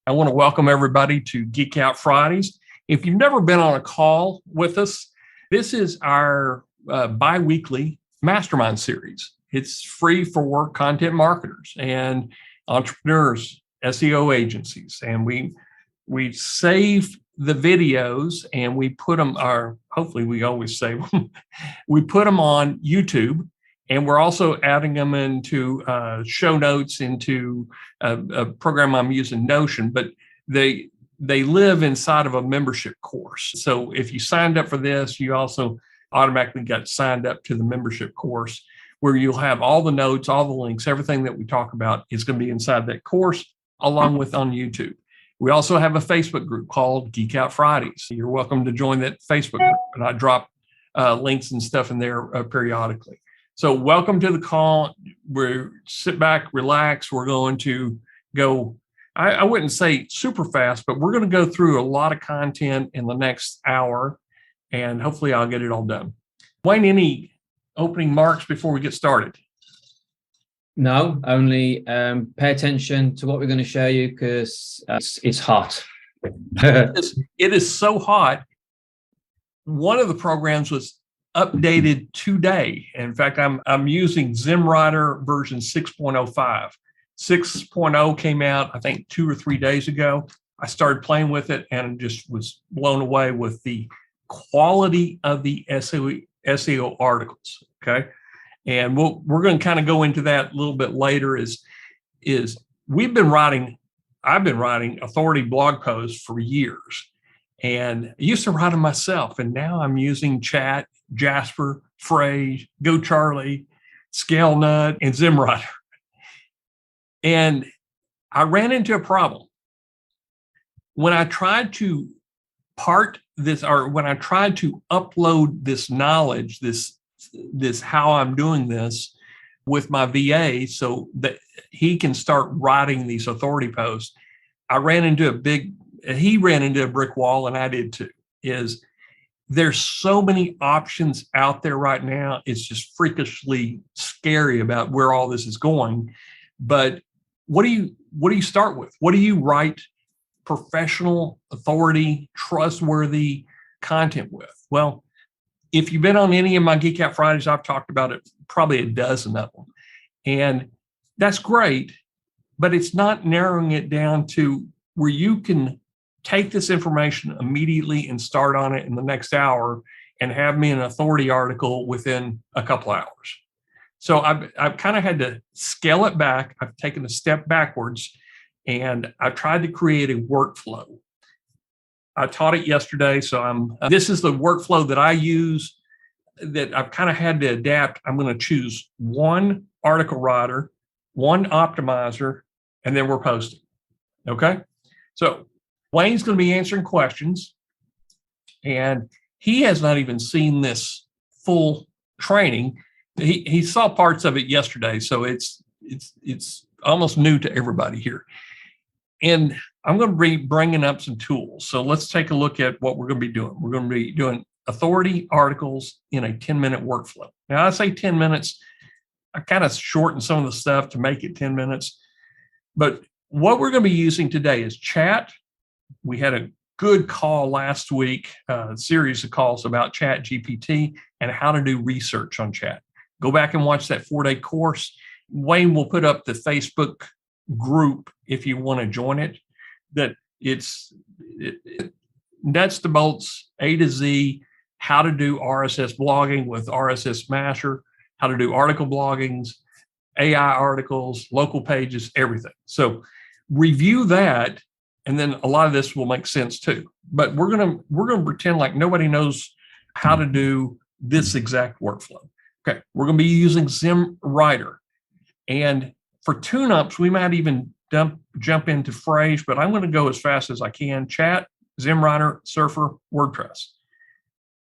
I want to welcome everybody to Geek Out Fridays. If you've never been on a call with us, this is our bi-weekly mastermind series. It's free for work content marketers and entrepreneurs, SEO agencies. And we save the videos and we put them, hopefully we always save them. We put them on YouTube. And we're also adding them into show notes into a program I'm using, Notion, but they live inside of a membership course. So if you signed up for this, you also automatically got signed up to the membership course where you'll have all the notes, all the links, everything that we talk about is going to be inside that course along with on YouTube. We also have a Facebook group called Geek Out Fridays. You're welcome to join that Facebook group, and I drop links and stuff in there periodically. So welcome to the call. We're sit back, relax. We're going to go, I wouldn't say super fast, but we're going to go through a lot of content in the next hour, and hopefully I'll get it all done. Wayne, any opening marks before we get started? No, only pay attention to what we're going to show you because it's hot. It is so hot. One of the programs was updated today. In fact, I'm using ZimmWriter version 6.05. 6.0 came out, I think, 2 or 3 days ago. I started playing with it and just was blown away with the quality of the SEO articles. Okay. And we're going to kind of go into that a little bit later is I've been writing authority blog posts for years. And I used to write them myself, and now I'm using Chat, Jasper, Phrase, Go Charlie, ScaleNut, and ZimmWriter. And I ran into a problem. When I tried to when I tried to upload this knowledge, this how I'm doing this with my VA so that he can start writing these authority posts, he ran into a brick wall, and I did too. There's so many options out there right now. It's just freakishly scary about where all this is going. But what do you start with? What do you write professional, authority, trustworthy content with? Well, if you've been on any of my Geek Out Fridays, I've talked about it, probably a dozen of them. And that's great, but it's not narrowing it down to where you can take this information immediately and start on it in the next hour and have me an authority article within a couple hours. So I've kind of had to scale it back. I've taken a step backwards, and I've tried to create a workflow. I taught it yesterday, so this is the workflow that I use that I've kind of had to adapt. I'm going to choose one article writer, one optimizer, and then we're posting. Okay? So Wayne's going to be answering questions, and he has not even seen this full training. He saw parts of it yesterday, so it's almost new to everybody here. And I'm going to be bringing up some tools. So let's take a look at what we're going to be doing. We're going to be doing authority articles in a 10-minute workflow. Now, I say 10 minutes. I kind of shortened some of the stuff to make it 10 minutes. But what we're going to be using today is Chat. We had a good call last week, a series of calls about Chat GPT and how to do research on Chat. Go back and watch that 4-day course. Wayne will put up the Facebook group if you want to join it. That it's nuts to bolts, A to Z, how to do RSS blogging with RSSmasher, how to do article bloggings, AI articles, local pages, everything. So review that, and then a lot of this will make sense too. But we're gonna pretend like nobody knows how to do this exact workflow. Okay, we're gonna be using ZimmWriter, and for tune-ups, we might even jump into Phrase, but I'm going to go as fast as I can. Chat, ZimmWriter, Surfer, WordPress.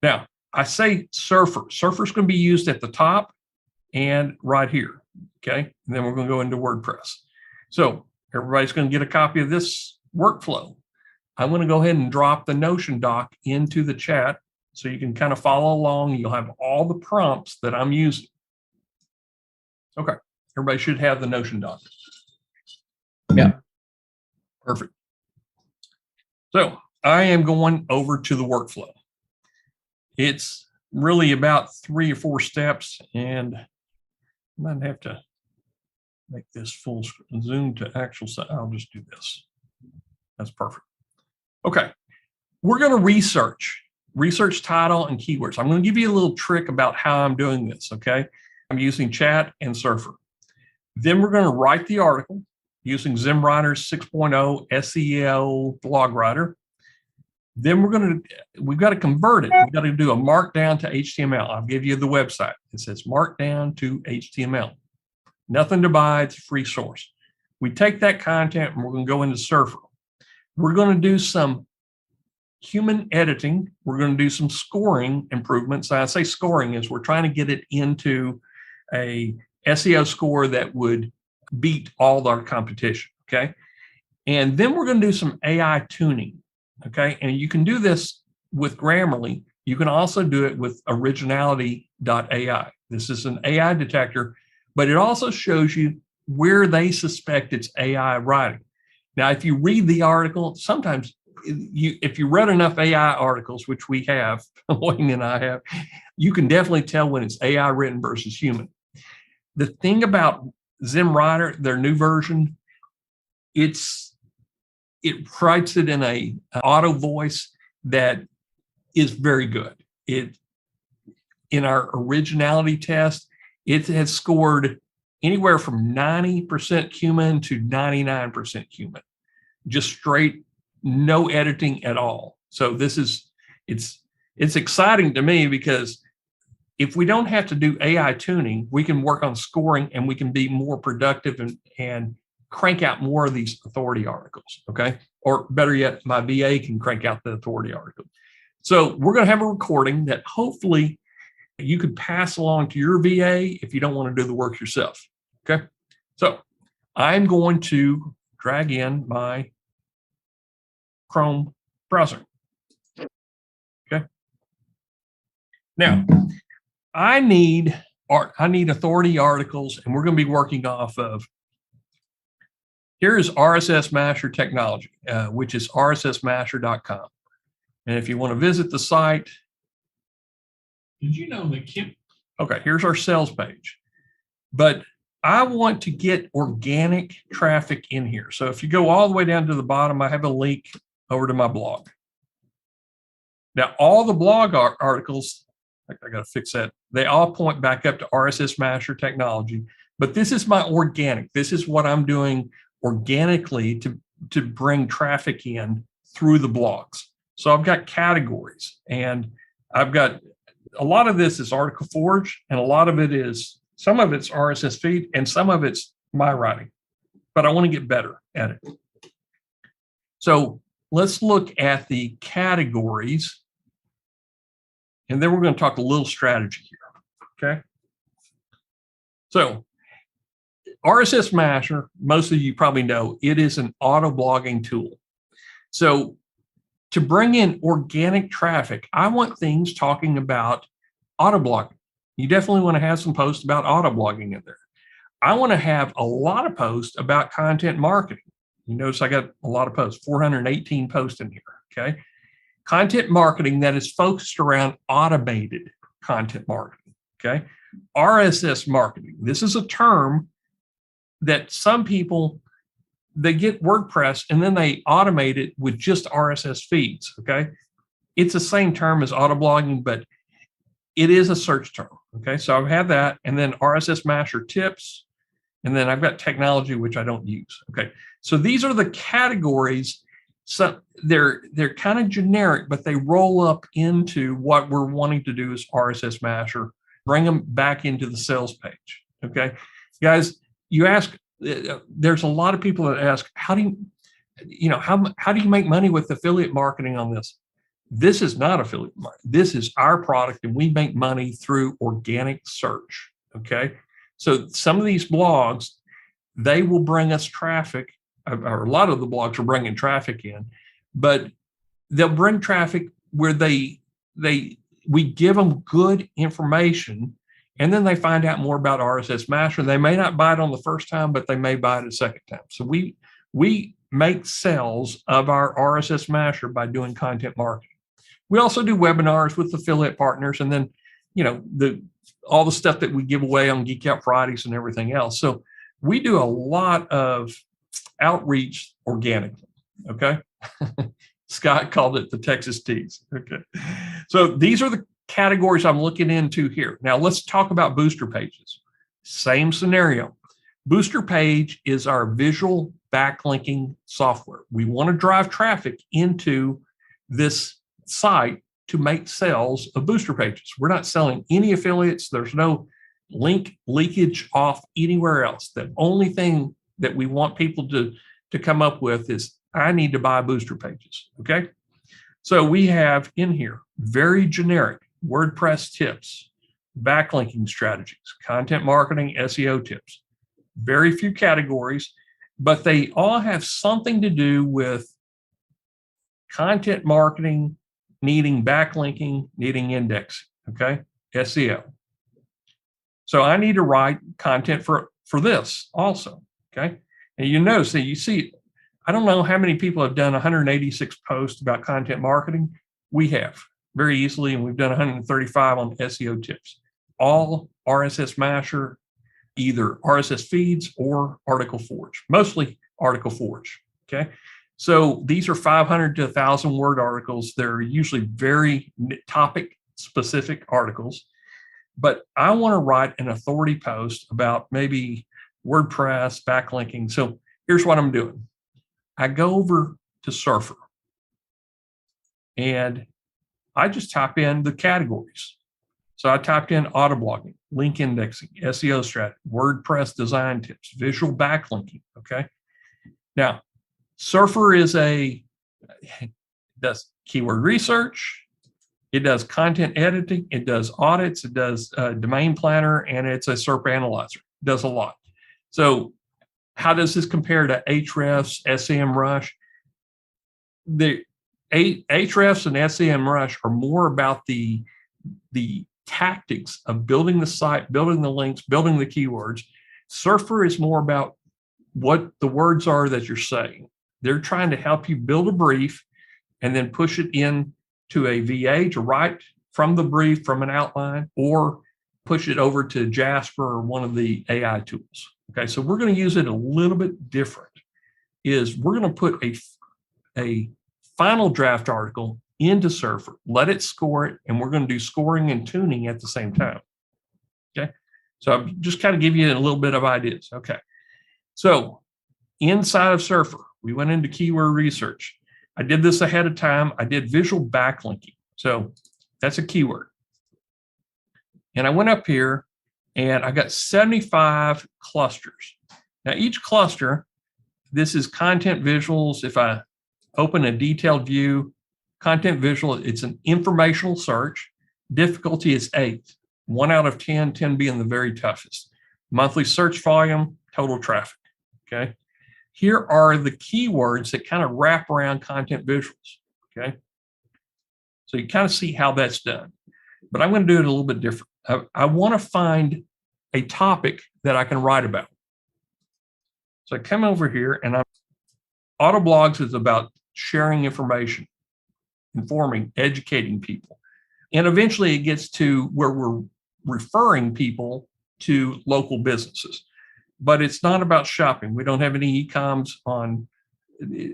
Now, I say Surfer. Surfer's going to be used at the top and right here. Okay, and then we're going to go into WordPress. So everybody's going to get a copy of this workflow. I'm going to go ahead and drop the Notion doc into the chat so you can kind of follow along. You'll have all the prompts that I'm using. Okay, everybody should have the Notion doc. Yeah. Perfect. So I am going over to the workflow. It's really about 3 or 4 steps, and I might have to make this full screen, zoom to actual size. I'll just do this. That's perfect. Okay, we're going to research title and keywords. I'm going to give you a little trick about how I'm doing this, okay? I'm using Chat and Surfer. Then we're going to write the article using ZimmWriter 6.0 SEO blog writer. Then we've got to convert it. We've got to do a Markdown to HTML. I'll give you the website. It says Markdown to HTML. Nothing to buy, it's a free source. We take that content and we're going to go into Surfer. We're going to do some human editing. We're going to do some scoring improvements. I say scoring is we're trying to get it into a SEO score that would beat all our competition, okay? And then we're going to do some AI tuning, okay? And you can do this with Grammarly. You can also do it with originality.ai. This is an AI detector, but it also shows you where they suspect it's AI writing. Now, if you read the article, sometimes if you read enough AI articles, which we have, Wayne and I have, you can definitely tell when it's AI written versus human. The thing about ZimmWriter, their new version, it writes it in an auto voice that is very good. In our originality test, it has scored anywhere from 90% human to 99% human, just straight, no editing at all. So it's exciting to me because if we don't have to do AI tuning, we can work on scoring and we can be more productive and crank out more of these authority articles, okay? Or better yet, my VA can crank out the authority article. So we're going to have a recording that hopefully you could pass along to your VA if you don't want to do the work yourself, okay? So I'm going to drag in my Chrome browser, okay? Now, I need authority articles, and we're going to be working off of, here's RSSmasher technology, which is rssmasher.com. And if you want to visit the site, did you know that Kim? Okay, here's our sales page. But I want to get organic traffic in here. So if you go all the way down to the bottom, I have a link over to my blog. Now, all the blog articles, I got to fix that. They all point back up to RSSmasher technology, but this is my organic. This is what I'm doing organically to bring traffic in through the blogs. So I've got categories, and I've got a lot of this is Article Forge, and a lot of it is, some of it's RSS feed, and some of it's my writing, but I want to get better at it. So let's look at the categories, and then we're going to talk a little strategy here, okay? So RSSmasher, most of you probably know, it is an auto blogging tool. So to bring in organic traffic, I want things talking about auto blogging. You definitely want to have some posts about auto blogging in there. I want to have a lot of posts about content marketing. You notice I got a lot of posts, 418 posts in here, okay? Content marketing that is focused around automated content marketing, okay? RSS marketing. This is a term that some people, they get WordPress and then they automate it with just RSS feeds, okay? It's the same term as auto blogging, but it is a search term, okay? So I have that, and then RSSmasher tips, and then I've got technology, which I don't use, okay? So these are the categories. So they're kind of generic, but they roll up into what we're wanting to do as RSSmasher, bring them back into the sales page, okay? Guys, you ask, there's a lot of people that ask, how do you make money with affiliate marketing on this? This is not affiliate marketing. This is our product, and we make money through organic search, okay? So some of these blogs, they will bring us traffic, or a lot of the blogs are bringing traffic in, but they'll bring traffic where we give them good information, and then they find out more about RSSmasher. They may not buy it on the first time, but they may buy it a second time. So we make sales of our RSSmasher by doing content marketing. We also do webinars with affiliate partners, and then, all the stuff that we give away on Geek Out Fridays and everything else. So we do a lot of outreach organically. Okay. Scott called it the Texas tease. Okay. So these are the categories I'm looking into here. Now let's talk about booster pages. Same scenario. Booster page is our visual backlinking software. We want to drive traffic into this site to make sales of booster pages. We're not selling any affiliates. There's no link leakage off anywhere else. The only thing that we want people to come up with is, I need to buy booster pages. Okay. So we have in here very generic WordPress tips, backlinking strategies, content marketing, SEO tips, very few categories, but they all have something to do with content marketing, needing backlinking, needing indexing. Okay. SEO. So I need to write content for this also. Okay. And you notice that you see, I don't know how many people have done 186 posts about content marketing. We have very easily, and we've done 135 on SEO tips. All RSSmasher, either RSS feeds or Article Forge, mostly Article Forge. Okay. So these are 500 to 1,000 word articles. They're usually very topic specific articles, but I want to write an authority post about maybe WordPress backlinking. So here's what I'm doing. I go over to Surfer and I just type in the categories. So I typed in autoblogging, link indexing, SEO strategy, WordPress design tips, visual backlinking. Okay. Now, Surfer does keyword research. It does content editing. It does audits. It does domain planner, and it's a SERP analyzer. It does a lot. So how does this compare to Ahrefs, SEMrush? The Ahrefs and SEMrush are more about the tactics of building the site, building the links, building the keywords. Surfer is more about what the words are that you're saying. They're trying to help you build a brief and then push it in to a VA to write from the brief, from an outline, or push it over to Jasper or one of the AI tools. Okay, so we're going to use it a little bit different. We're going to put a final draft article into Surfer, let it score it, and we're going to do scoring and tuning at the same time. Okay, so I'm just kind of give you a little bit of ideas. Okay, so inside of Surfer, we went into keyword research. I did this ahead of time. I did visual backlinking. So that's a keyword. And I went up here and I got 75 clusters. Now each cluster, this is content visuals. If I open a detailed view, content visual, it's an informational search. Difficulty is 8, 1 out of 10, 10 being the very toughest. Monthly search volume, total traffic. Okay. Here are the keywords that kind of wrap around content visuals. Okay. So you kind of see how that's done, but I'm going to do it a little bit different. I want to find a topic that I can write about. So I come over here and Autoblogs is about sharing information, informing, educating people. And eventually it gets to where we're referring people to local businesses. But it's not about shopping. We don't have any e-coms on.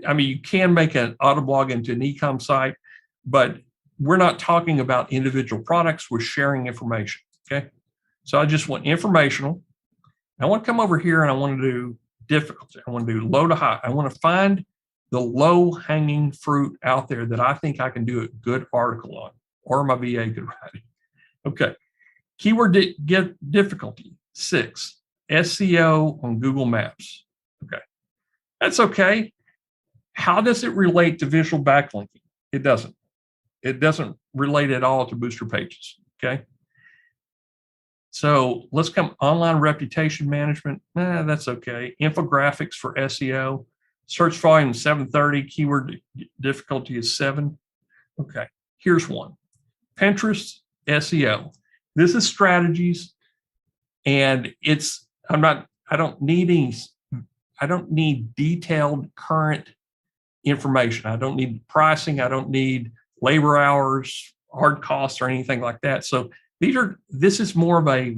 I mean, you can make an Autoblog into an e-com site, but we're not talking about individual products. We're sharing information. Okay. So I just want informational. I want to come over here and I want to do difficulty. I want to do low to high. I want to find the low hanging fruit out there that I think I can do a good article on, or my VA could write it. Okay. Keyword difficulty 6. SEO on Google Maps. Okay. That's okay. How does it relate to visual backlinking? It doesn't. It doesn't relate at all to booster pages. Okay. So let's come online reputation management. That's okay. Infographics for SEO. Search volume 730. Keyword difficulty is 7. Okay. Here's one. Pinterest SEO. This is strategies, and I don't need any. I don't need detailed current information. I don't need pricing. I don't need labor hours, hard costs, or anything like that. So this is more of a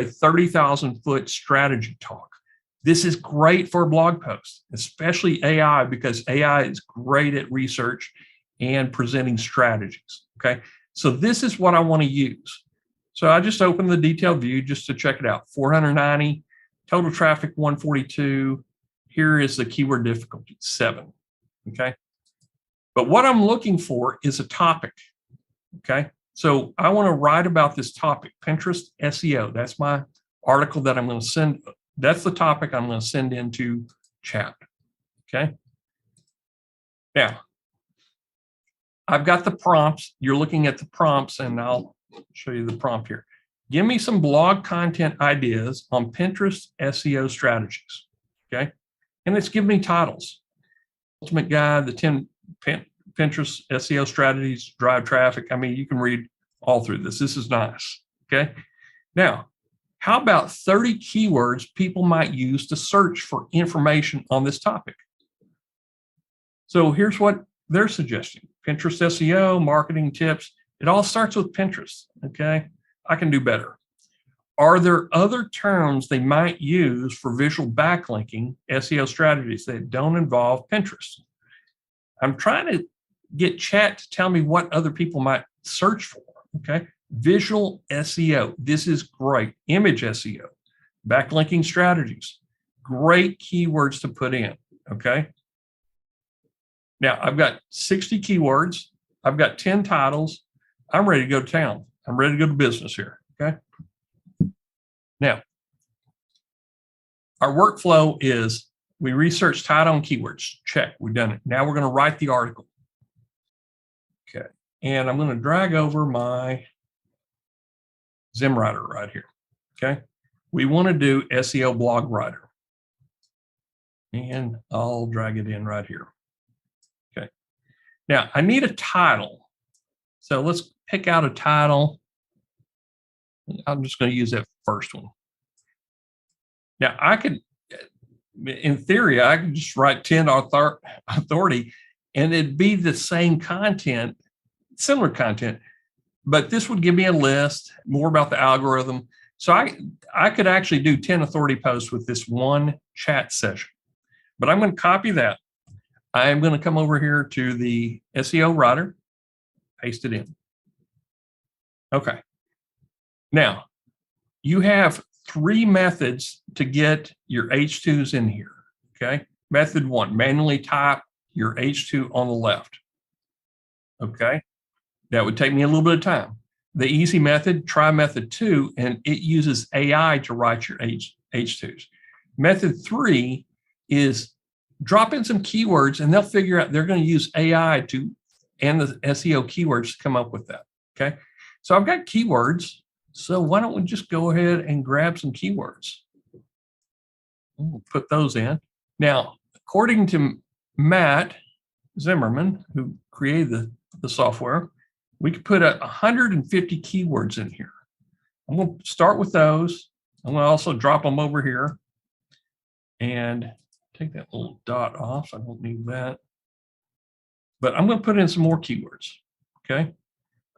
30,000 foot strategy talk. This is great for a blog post, especially AI, because AI is great at research and presenting strategies. Okay. So this is what I want to use. So I just opened the detailed view just to check it out. 490, total traffic 142. Here is the keyword difficulty, 7. Okay. But what I'm looking for is a topic. Okay. So I want to write about this topic, Pinterest SEO. That's my article that I'm going to send. That's the topic I'm going to send into chat. Okay. Now, I've got the prompts. You're looking at the prompts, and I'll show you the prompt here. Give me some blog content ideas on Pinterest SEO strategies. Okay. And it's giving me titles. Ultimate Guide, the 10 Pinterest SEO strategies, drive traffic. I mean, you can read all through this. This is nice. Okay. Now, how about 30 keywords people might use to search for information on this topic? So here's what they're suggesting. Pinterest SEO, marketing tips. It all starts with Pinterest. Okay. I can do better. Are there other terms they might use for visual backlinking SEO strategies that don't involve Pinterest? I'm trying to get chat to tell me what other people might search for. Okay. Visual SEO. This is great. Image SEO, backlinking strategies, great keywords to put in. Okay. Now I've got 60 keywords. I've got 10 titles. I'm ready to go to town. I'm ready to go to business here. Okay. Now, our workflow is we research title and keywords. Check. We've done it. Now we're going to write the article. Okay. And I'm going to drag over my ZimmWriter right here. Okay. We want to do SEO blog writer. And I'll drag it in right here. Okay. Now I need a title. So let's pick out a title. I'm just going to use that first one. Now I could, in theory, I could just write 10 authority and it'd be the same content, similar content, but this would give me a list, more about the algorithm. So I could actually do 10 authority posts with this one chat session, but I'm going to copy that. I'm going to come over here to the SEO writer, paste it in. Okay. Now you have 3 methods to get your H2s in here. Okay. Method 1, manually type your H2 on the left. Okay. That would take me a little bit of time. The easy method, try method 2, and it uses AI to write your H2s. Method 3 is drop in some keywords and they'll figure out, they're going to use AI and the SEO keywords to come up with that. Okay. So I've got keywords. So why don't we just go ahead and grab some keywords? We'll put those in. Now, according to Matt Zimmerman, who created the software, we could put 150 keywords in here. I'm going to start with those. I'm going to also drop them over here and take that little dot off. I don't need that. But I'm going to put in some more keywords. Okay.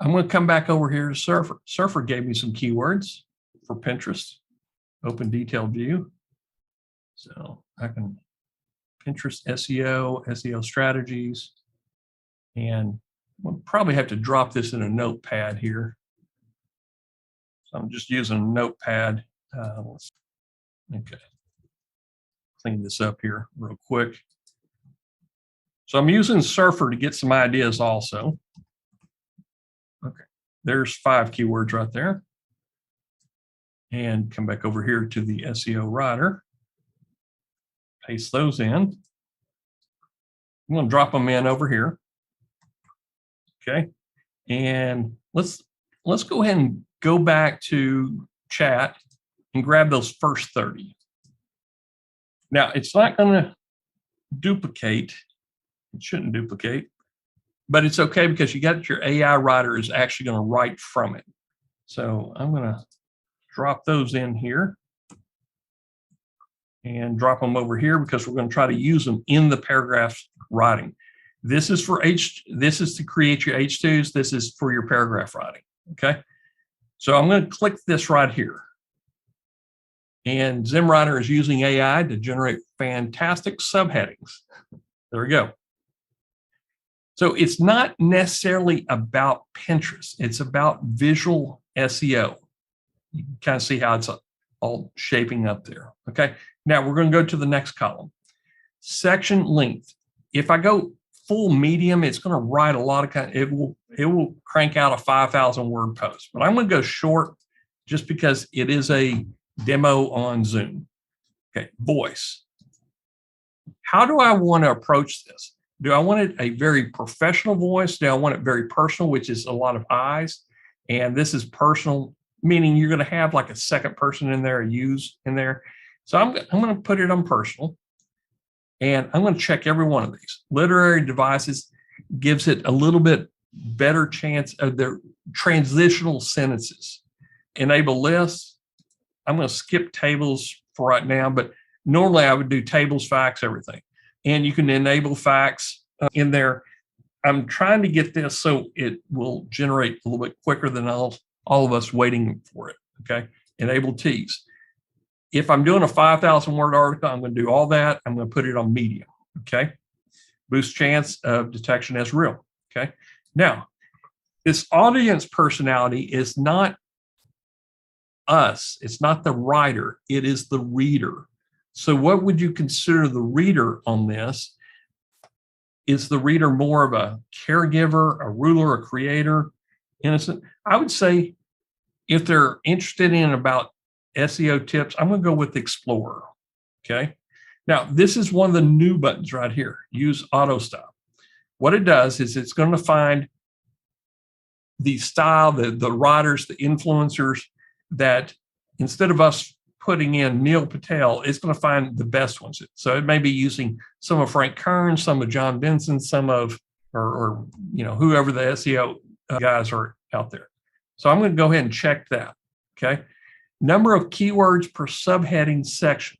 I'm going to come back over here to Surfer. Surfer gave me some keywords for Pinterest. Open detailed view. So I can Pinterest SEO, SEO strategies, and we'll probably have to drop this in a notepad here. So I'm just using a notepad. Okay. Clean this up here real quick. So I'm using Surfer to get some ideas also. Okay, there's 5 keywords right there. And come back over here to the SEO writer. Paste those in. I'm going to drop them in over here. Okay, and let's go ahead and go back to chat and grab those first 30. Now it's not going to duplicate. It shouldn't duplicate. But it's okay because you got your AI writer is actually going to write from it. So I'm going to drop those in here. and drop them over here because we're going to try to use them in the paragraph writing. This is to create your H2s. This is for your paragraph writing. Okay. So I'm going to click this right here. And ZimmWriter is using AI to generate fantastic subheadings. There we go. So it's not necessarily about Pinterest. It's about visual SEO. You can kind of see how it's all shaping up there. Okay. Now we're going to go to the next column. Section length. If I go full medium, it's going to write a lot of it will crank out a 5,000 word post. But I'm going to go short just because it is a demo on Zoom. Okay, voice. How do I want to approach this? Do I want it a very professional voice? Do I want it very personal, which is a lot of eyes? And this is personal, meaning you're going to have like a second person in there, a use in there. So I'm going to put it on personal. And I'm going to check every one of these. Literary devices gives it a little bit better chance of their transitional sentences. Enable lists. I'm going to skip tables for right now, but normally I would do tables, facts, everything. And you can enable facts in there. I'm trying to get this so it will generate a little bit quicker than all of us waiting for it. Okay. Enable T's. If I'm doing a 5,000 word article, I'm going to do all that. I'm going to put it on medium. Okay. Boost chance of detection as real. Okay. Now, this audience personality is not us. It's not the writer. It is the reader. So what would you consider the reader on this? Is the reader more of a caregiver, a ruler, a creator, innocent? I would say if they're interested in about SEO tips, I'm going to go with Explorer. Okay. Now, this is one of the new buttons right here. Use auto style. What it does is it's going to find the style, the writers, the influencers that instead of us putting in Neil Patel, it's going to find the best ones. So it may be using some of Frank Kern, some of John Benson, some of, or whoever the SEO guys are out there. So I'm going to go ahead and check that. Okay. Number of keywords per subheading section.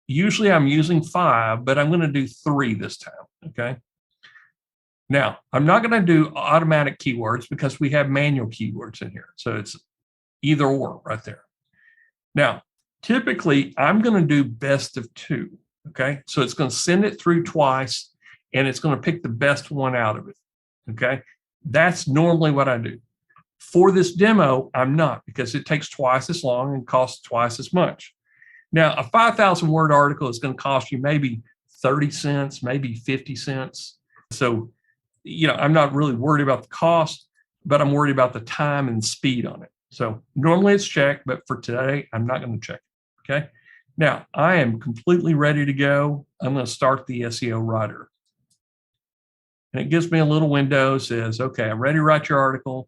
Usually I'm using 5, but I'm going to do 3 this time. Okay. Now, I'm not going to do automatic keywords because we have manual keywords in here. So it's either or right there. Now, typically I'm going to do best of 2. Okay. So it's going to send it through twice and it's going to pick the best one out of it. Okay. That's normally what I do. For this demo, I'm not, because it takes twice as long and costs twice as much. Now, a 5,000 word article is going to cost you maybe 30 cents, maybe 50 cents. So, I'm not really worried about the cost, but I'm worried about the time and speed on it. So normally it's checked, but for today, I'm not going to check it. Okay. Now, I am completely ready to go. I'm going to start the SEO writer. And it gives me a little window, says, okay, I'm ready to write your article.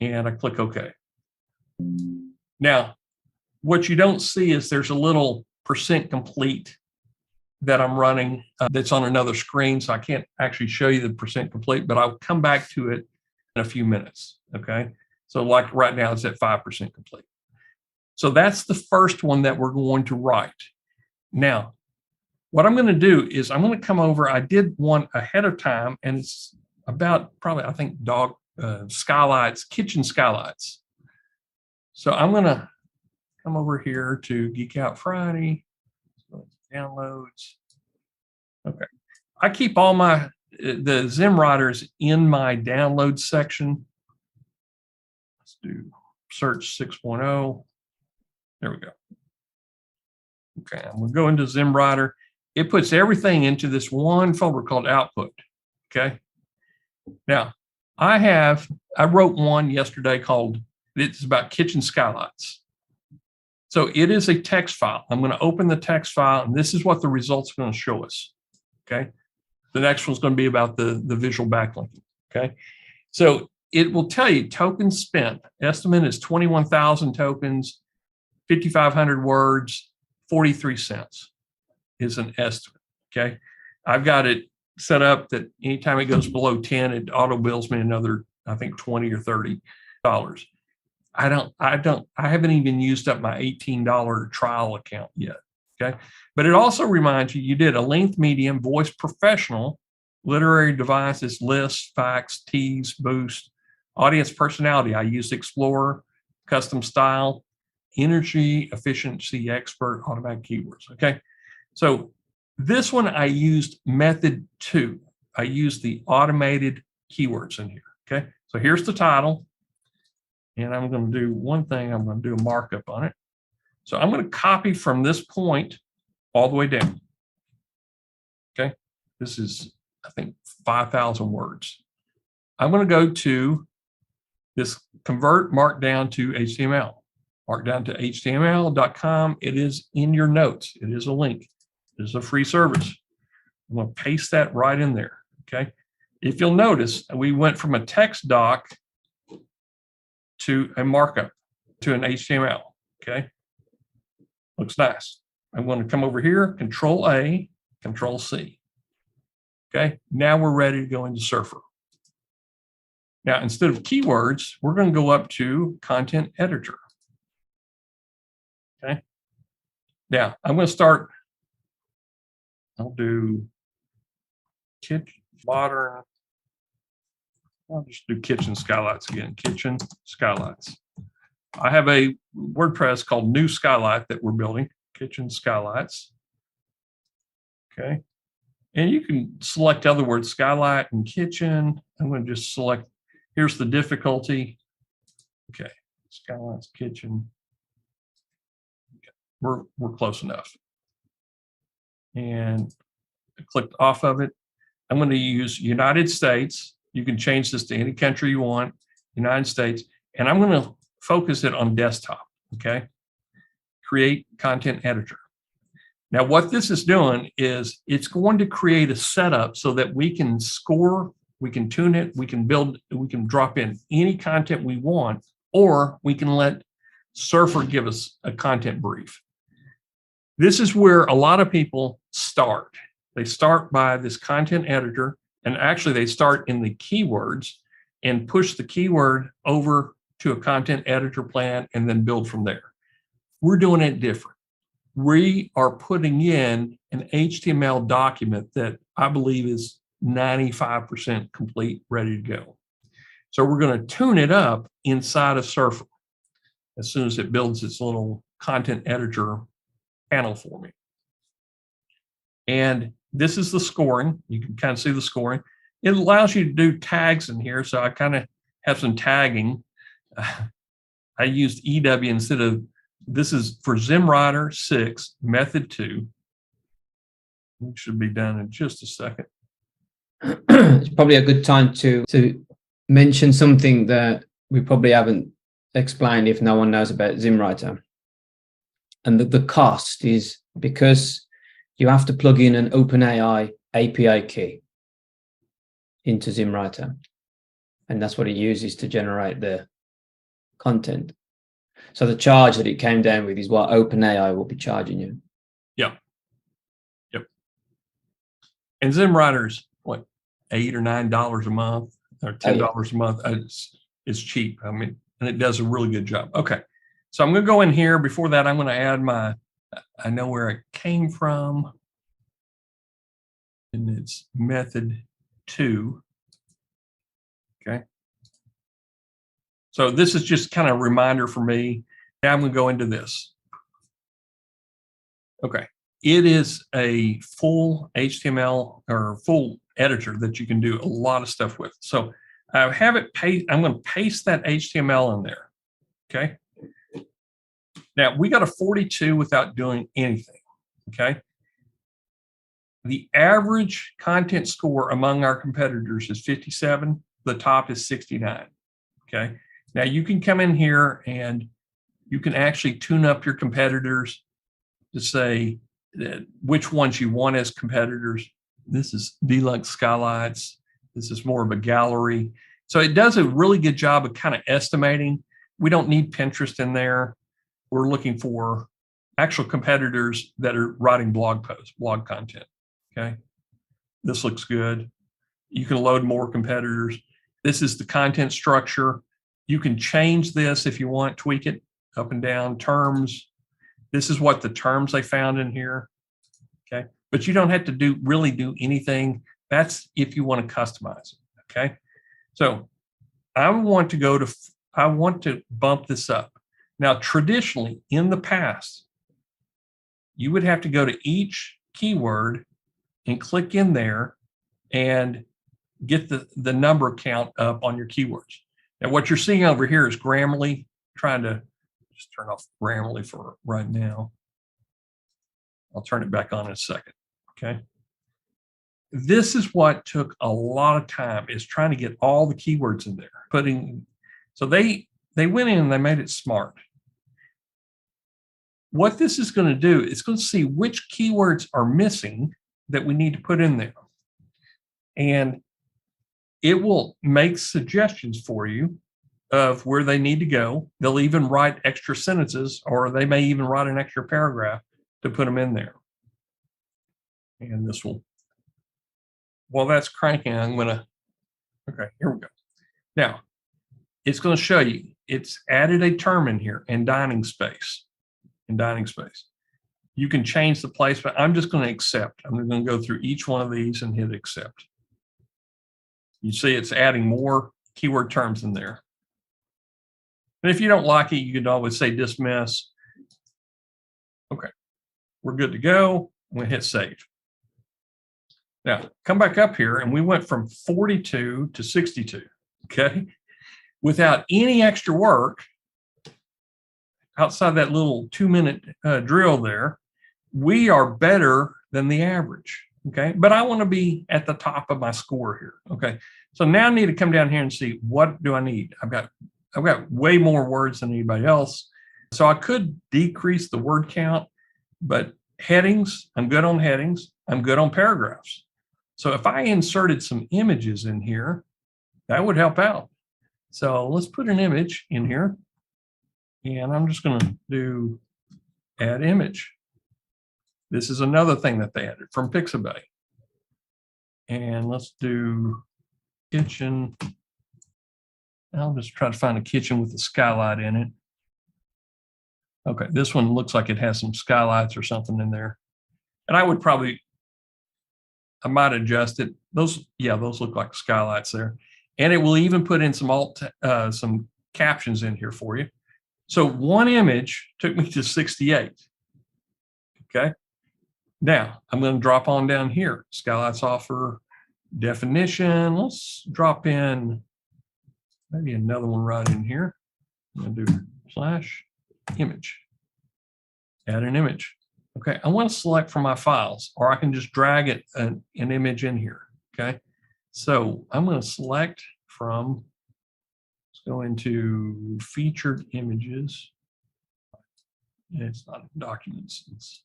And I click OK. Now, what you don't see is there's a little % complete that I'm running that's on another screen. So I can't actually show you the % complete, but I'll come back to it in a few minutes. Okay. So like right now it's at 5% complete. So that's the first one that we're going to write. Now, what I'm going to do is I'm going to come over. I did one ahead of time and it's about probably, I think, skylights, kitchen skylights. So I'm going to come over here to Geek Out Friday. So downloads. Okay. I keep all the ZimmWriters in my download section. Let's do search 6.0. There we go. Okay. I'm going to go into ZimmWriter. It puts everything into this one folder called output. Okay. Now, I wrote one yesterday it's about kitchen skylights. So it is a text file. I'm going to open the text file, and this is what the results are going to show us. Okay. The next one's going to be about the visual backlinking. Okay. So it will tell you tokens spent. Estimate is 21,000 tokens, 5,500 words, 43 cents is an estimate. Okay. I've got it set up that anytime it goes below 10, it auto bills me another, I think, $20 or $30. I haven't even used up my $18 trial account yet. Okay. But it also reminds you, you did a length, medium, voice, professional, literary devices, lists, facts, tease, boost, audience personality. I used Explorer, custom style, energy, efficiency, expert, automatic keywords. Okay. So this one I used method 2. I used the automated keywords in here. Okay. So here's the title. And I'm going to do one thing. I'm going to do a markup on it. So I'm going to copy from this point all the way down. Okay. This is, I think, 5,000 words. I'm going to go to this convert Markdown to HTML. Markdown to HTML.com. It is in your notes. It is a link. It is a free service. I'm going to paste that right in there. Okay. If you'll notice, we went from a text doc to a markup to an HTML. Okay. Looks nice. I'm going to come over here, Control A, Control C. Okay. Now we're ready to go into Surfer. Now, instead of keywords, we're going to go up to Content Editor. Okay. Now, I'm going to start. I'll do modern. I'll just do kitchen skylights again. Kitchen skylights. I have a WordPress called New Skylight that we're building. Kitchen skylights. Okay. And you can select other words, skylight and kitchen. I'm going to just select, here's the difficulty. Okay. Skylights, kitchen. Okay. We're close enough. And I clicked off of it. I'm going to use United States. You can change this to any country you want, United States, and I'm going to focus it on desktop, okay? Create content editor. Now, what this is doing is it's going to create a setup so that we can score, we can tune it, we can build, we can drop in any content we want, or we can let Surfer give us a content brief. This is where a lot of people start. They start by this content editor. And actually, they start in the keywords and push the keyword over to a content editor plan and then build from there. We're doing it different. We are putting in an HTML document that I believe is 95% complete, ready to go. So we're going to tune it up inside of Surfer as soon as it builds its little content editor panel for me. And this is the scoring. You can kind of see the scoring. It allows you to do tags in here. So I kind of have some tagging. I used EW instead of, this is for ZimmWriter 6, method 2. It should be done in just a second. It's probably a good time to mention something that we probably haven't explained if no one knows about ZimmWriter. And the cost is because you have to plug in an OpenAI API key into ZimmWriter. And that's what it uses to generate the content. So the charge that it came down with is what OpenAI will be charging you. Yep. Yep. And ZimmWriter's what, $8 or $9 a month or $10 a month. It's cheap. I mean, and it does a really good job. Okay. So I'm going to go in here. Before that, I'm going to add my, I know where it came from. And it's method 2. Okay. So this is just kind of a reminder for me. Now I'm going to go into this. Okay. It is a full HTML or full editor that you can do a lot of stuff with. So I have it paste. I'm going to paste that HTML in there. Okay. Now we got a 42 without doing anything. Okay. The average content score among our competitors is 57. The top is 69. Okay. Now you can come in here and you can actually tune up your competitors to say that which ones you want as competitors. This is deluxe skylights. This is more of a gallery. So it does a really good job of kind of estimating. We don't need Pinterest in there. We're looking for actual competitors that are writing blog posts, blog content. Okay. This looks good. You can load more competitors. This is the content structure. You can change this if you want, tweak it up and down. Terms. This is what the terms they found in here. Okay. But you don't have to really do anything. That's if you want to customize it. Okay. So I want to bump this up. Now, traditionally in the past, you would have to go to each keyword and click in there and get the number count up on your keywords. Now, what you're seeing over here is Grammarly. Trying to just turn off Grammarly for right now. I'll turn it back on in a second. Okay. This is what took a lot of time, is trying to get all the keywords in there. So they went in and they made it smart. What this is going to do, it's going to see which keywords are missing that we need to put in there. And it will make suggestions for you of where they need to go. They'll even write extra sentences, or they may even write an extra paragraph to put them in there. And this will, while that's cranking, I'm going to, okay, here we go. Now, it's going to show you, it's added a term in here, and dining space. You can change the placement. I'm just going to accept. I'm going to go through each one of these and hit accept. You see it's adding more keyword terms in there. And if you don't like it, you can always say dismiss. Okay, we're good to go. I'm going to hit save. Now, come back up here, and we went from 42 to 62, okay? Without any extra work, outside that little 2-minute drill there, we are better than the average, okay? But I want to be at the top of my score here, okay? So now I need to come down here and see, what do I need? I've got way more words than anybody else. So I could decrease the word count, but headings, I'm good on headings. I'm good on paragraphs. So if I inserted some images in here, that would help out. So let's put an image in here. And I'm just going to do add image. This is another thing that they added from Pixabay. And let's do kitchen. I'll just try to find a kitchen with a skylight in it. Okay, this one looks like it has some skylights or something in there. And I might adjust it. Those look like skylights there. And it will even put in some captions in here for you. So one image took me to 68. Okay. Now I'm going to drop on down here. Skylights offer definition. Let's drop in maybe another one right in here. I'm going to do /image. Add an image. Okay. I want to select from my files, or I can just drag it an image in here. Okay. So I'm going to select from, let's go into featured images. It's not documents, it's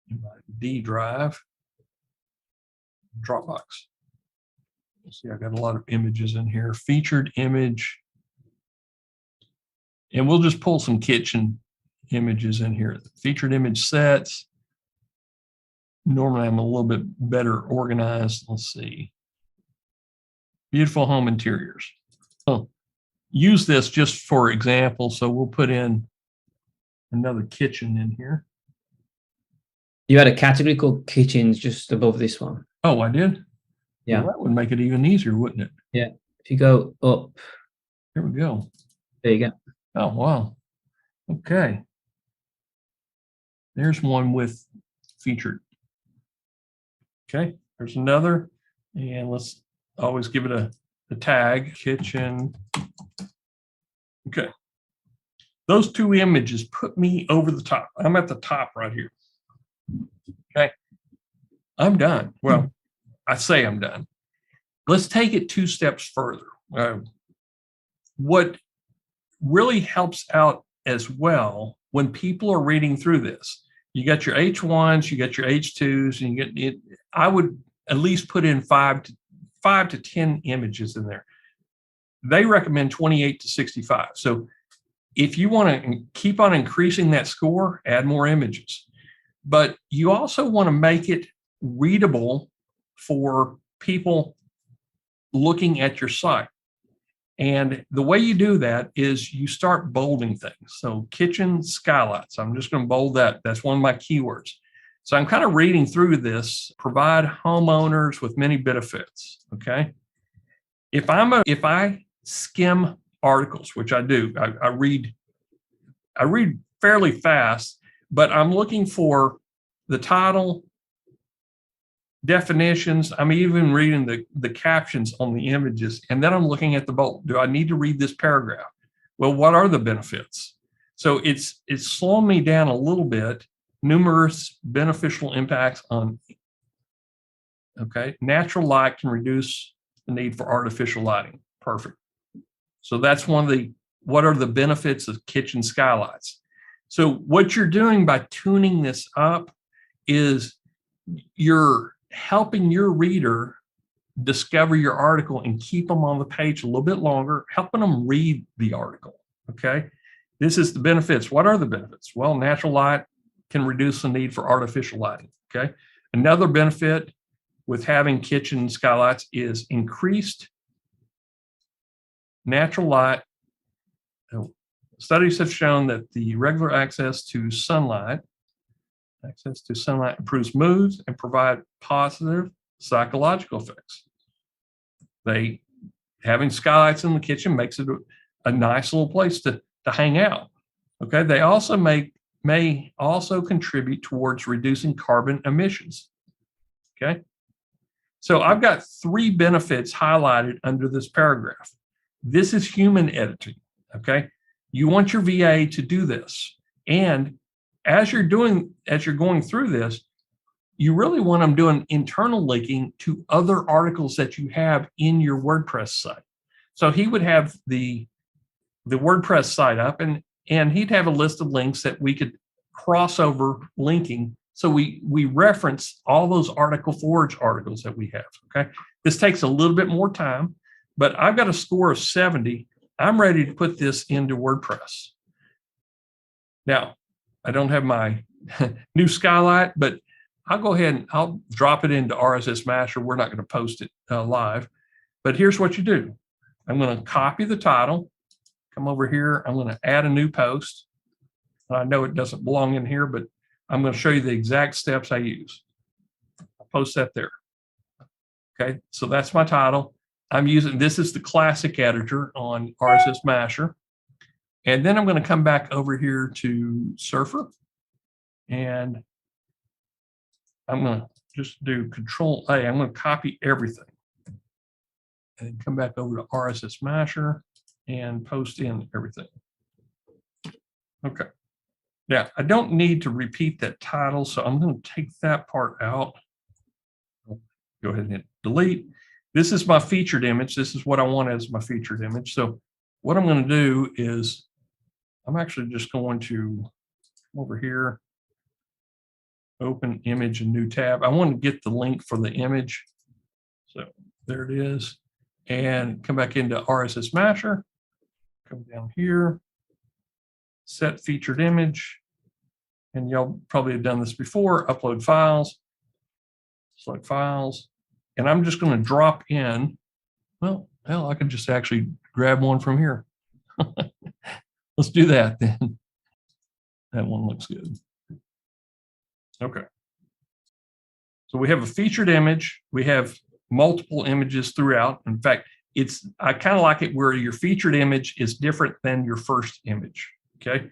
in my D drive, Dropbox. See, I've got a lot of images in here. Featured image. And we'll just pull some kitchen images in here. Featured image sets. Normally I'm a little bit better organized. Let's see. Beautiful home interiors. Oh, use this just for example. So we'll put in another kitchen in here. You had a category called kitchens just above this one. Oh, I did? Yeah. Well, that would make it even easier, wouldn't it? Yeah. If you go up. Here we go. There you go. Oh, wow. Okay. There's one with featured. Okay. There's another. And let's always give it a tag, kitchen. Okay. Those two images put me over the top. I'm at the top right here. Okay. I'm done. Well, I say I'm done. Let's take it 2 steps further. What really helps out as well when people are reading through this, you got your H1s, you got your H2s, and you get it. I would at least put in 5 to 10 images in there. They recommend 28 to 65. So if you want to keep on increasing that score, add more images. But you also want to make it readable for people looking at your site. And the way you do that is you start bolding things. So kitchen skylights, I'm just going to bold that. That's one of my keywords. So I'm kind of reading through this, provide homeowners with many benefits. Okay. If I skim articles, which I do, I read fairly fast, but I'm looking for the title, definitions. I'm even reading the captions on the images, and then I'm looking at the bold. Do I need to read this paragraph? Well, what are the benefits? So it's slowing me down a little bit. Numerous beneficial impacts on, okay, natural light can reduce the need for artificial lighting. Perfect. So that's one of the, what are the benefits of kitchen skylights? So what you're doing by tuning this up is you're helping your reader discover your article and keep them on the page a little bit longer, helping them read the article. Okay. This is the benefits. What are the benefits? Well, natural light can reduce the need for artificial lighting. Okay. Another benefit with having kitchen skylights is increased natural light. Studies have shown that the regular access to sunlight improves moods and provide positive psychological effects. Having skylights in the kitchen makes it a nice little place to hang out. Okay. They also may also contribute towards reducing carbon emissions. Okay. So I've got 3 benefits highlighted under this paragraph. This is human editing. Okay. You want your VA to do this. And as you're going through this, you really want them doing internal linking to other articles that you have in your WordPress site. So he would have the WordPress site up, and he'd have a list of links that we could cross over linking. So we reference all those Article Forge articles that we have. Okay. This takes a little bit more time, but I've got a score of 70. I'm ready to put this into WordPress. Now, I don't have my new skylight, but I'll go ahead and I'll drop it into RSSmasher. We're not going to post it live, but here's what you do. I'm going to copy the title, come over here. I'm going to add a new post. I know it doesn't belong in here, but I'm going to show you the exact steps I use. I'll post that there. Okay, so that's my title. I'm using, this is the classic editor on RSSmasher. And then I'm going to come back over here to Surfer, and I'm going to just do Control A. I'm going to copy everything and come back over to RSSmasher and post in everything. Okay. Now, I don't need to repeat that title, so I'm going to take that part out. Go ahead and hit delete. This is my featured image. This is what I want as my featured image. So what I'm going to do is I'm actually just going to come over here, open image, a new tab. I want to get the link for the image. So there it is. And come back into RSSmasher, come down here, set featured image. And y'all probably have done this before, upload files, select files. And I'm just going to drop in, well, hell, I could just actually grab one from here. Let's do that then. That one looks good. Okay. So we have a featured image. We have multiple images throughout. In fact, I kind of like it where your featured image is different than your first image. Okay.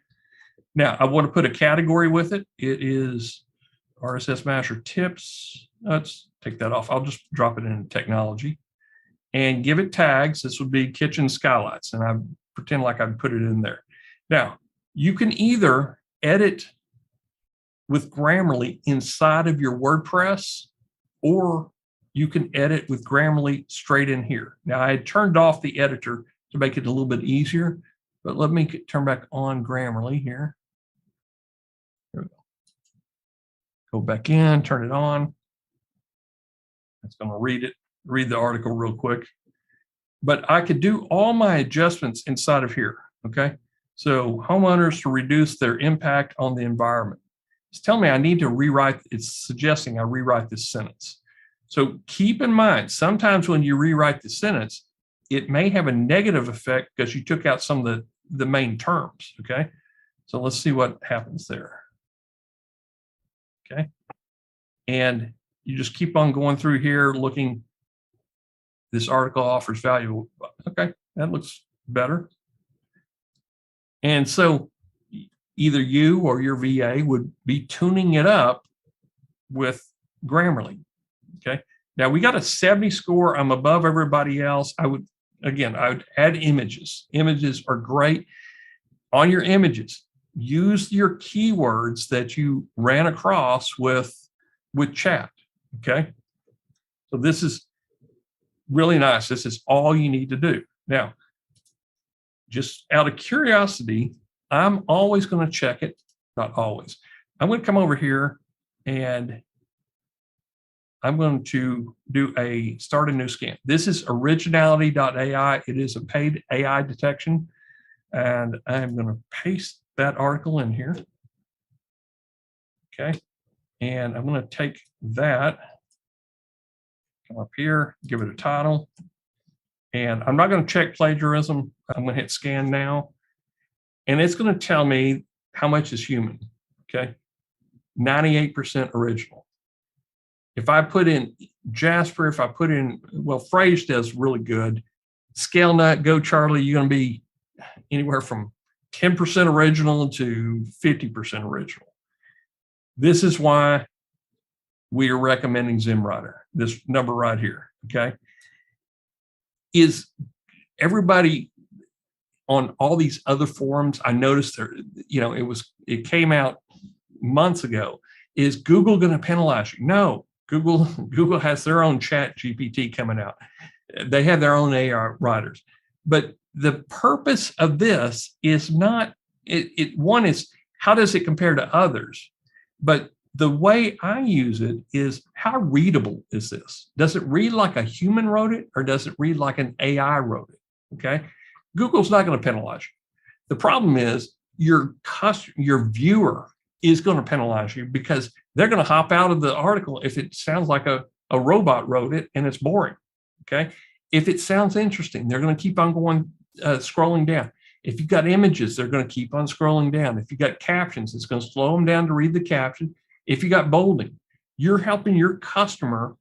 Now I want to put a category with it. It is RSSmasher tips. Let's take that off. I'll just drop it in technology and give it tags. This would be kitchen skylights, and I pretend like I'd put it in there. Now you can either edit with Grammarly inside of your WordPress, or you can edit with Grammarly straight in here. Now I had turned off the editor to make it a little bit easier, but let me turn back on Grammarly here. There we go. Go back in, turn it on. It's going to read the article real quick. But I could do all my adjustments inside of here. Okay. So homeowners to reduce their impact on the environment. It's telling me I need to rewrite. It's suggesting I rewrite this sentence. So keep in mind, sometimes when you rewrite the sentence, it may have a negative effect because you took out some of the main terms, okay? So let's see what happens there, okay? And you just keep on going through here looking, this article offers value. Okay, that looks better. And so either you or your VA would be tuning it up with Grammarly, okay? Now we got a 70 score. I'm above everybody else. I would add images. Images are great. On your images, use your keywords that you ran across with chat, okay? So this is really nice. This is all you need to do. Now, just out of curiosity, I'm always going to check it. Not always. I'm going to come over here and I'm going to start a new scan. This is originality.ai. It is a paid AI detection. And I'm going to paste that article in here. Okay. And I'm going to take that, come up here, give it a title. And I'm not going to check plagiarism. I'm going to hit scan now. And it's going to tell me how much is human. Okay. 98% original. If I put in Jasper, if I put in, well, Phrase does really good. Scale Nut, Go Charlie, you're going to be anywhere from 10% original to 50% original. This is why we are recommending ZimmWriter, this number right here, okay? Is everybody on all these other forums, I noticed there, it came out months ago, is Google going to penalize you? No, Google has their own chat GPT coming out. They have their own AI writers. But the purpose of this is not, one is how does it compare to others? But the way I use it is how readable is this? Does it read like a human wrote it or does it read like an AI wrote it? Okay. Google's not going to penalize you. The problem is your viewer is going to penalize you because they're going to hop out of the article if it sounds like a robot wrote it and it's boring. Okay. If it sounds interesting, they're going to keep on going, scrolling down. If you've got images, they're going to keep on scrolling down. If you've got captions, it's going to slow them down to read the caption. If you got bolding, you're helping your customer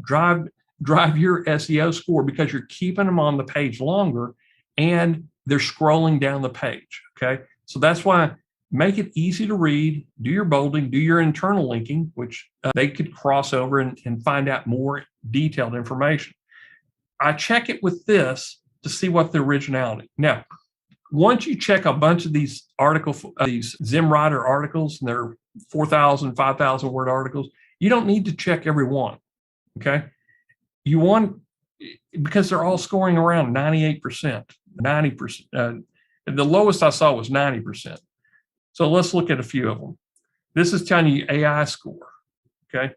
drive your SEO score because you're keeping them on the page longer and they're scrolling down the page, okay? So that's why make it easy to read, do your bolding, do your internal linking, which they could cross over and find out more detailed information. I check it with this to see what the originality. Now, once you check a bunch of these these ZimmWriter articles, and they're 4,000, 5,000 word articles, you don't need to check every one, okay? You want, because they're all scoring around 98%, 90%. The lowest I saw was 90%. So let's look at a few of them. This is telling you AI score, okay?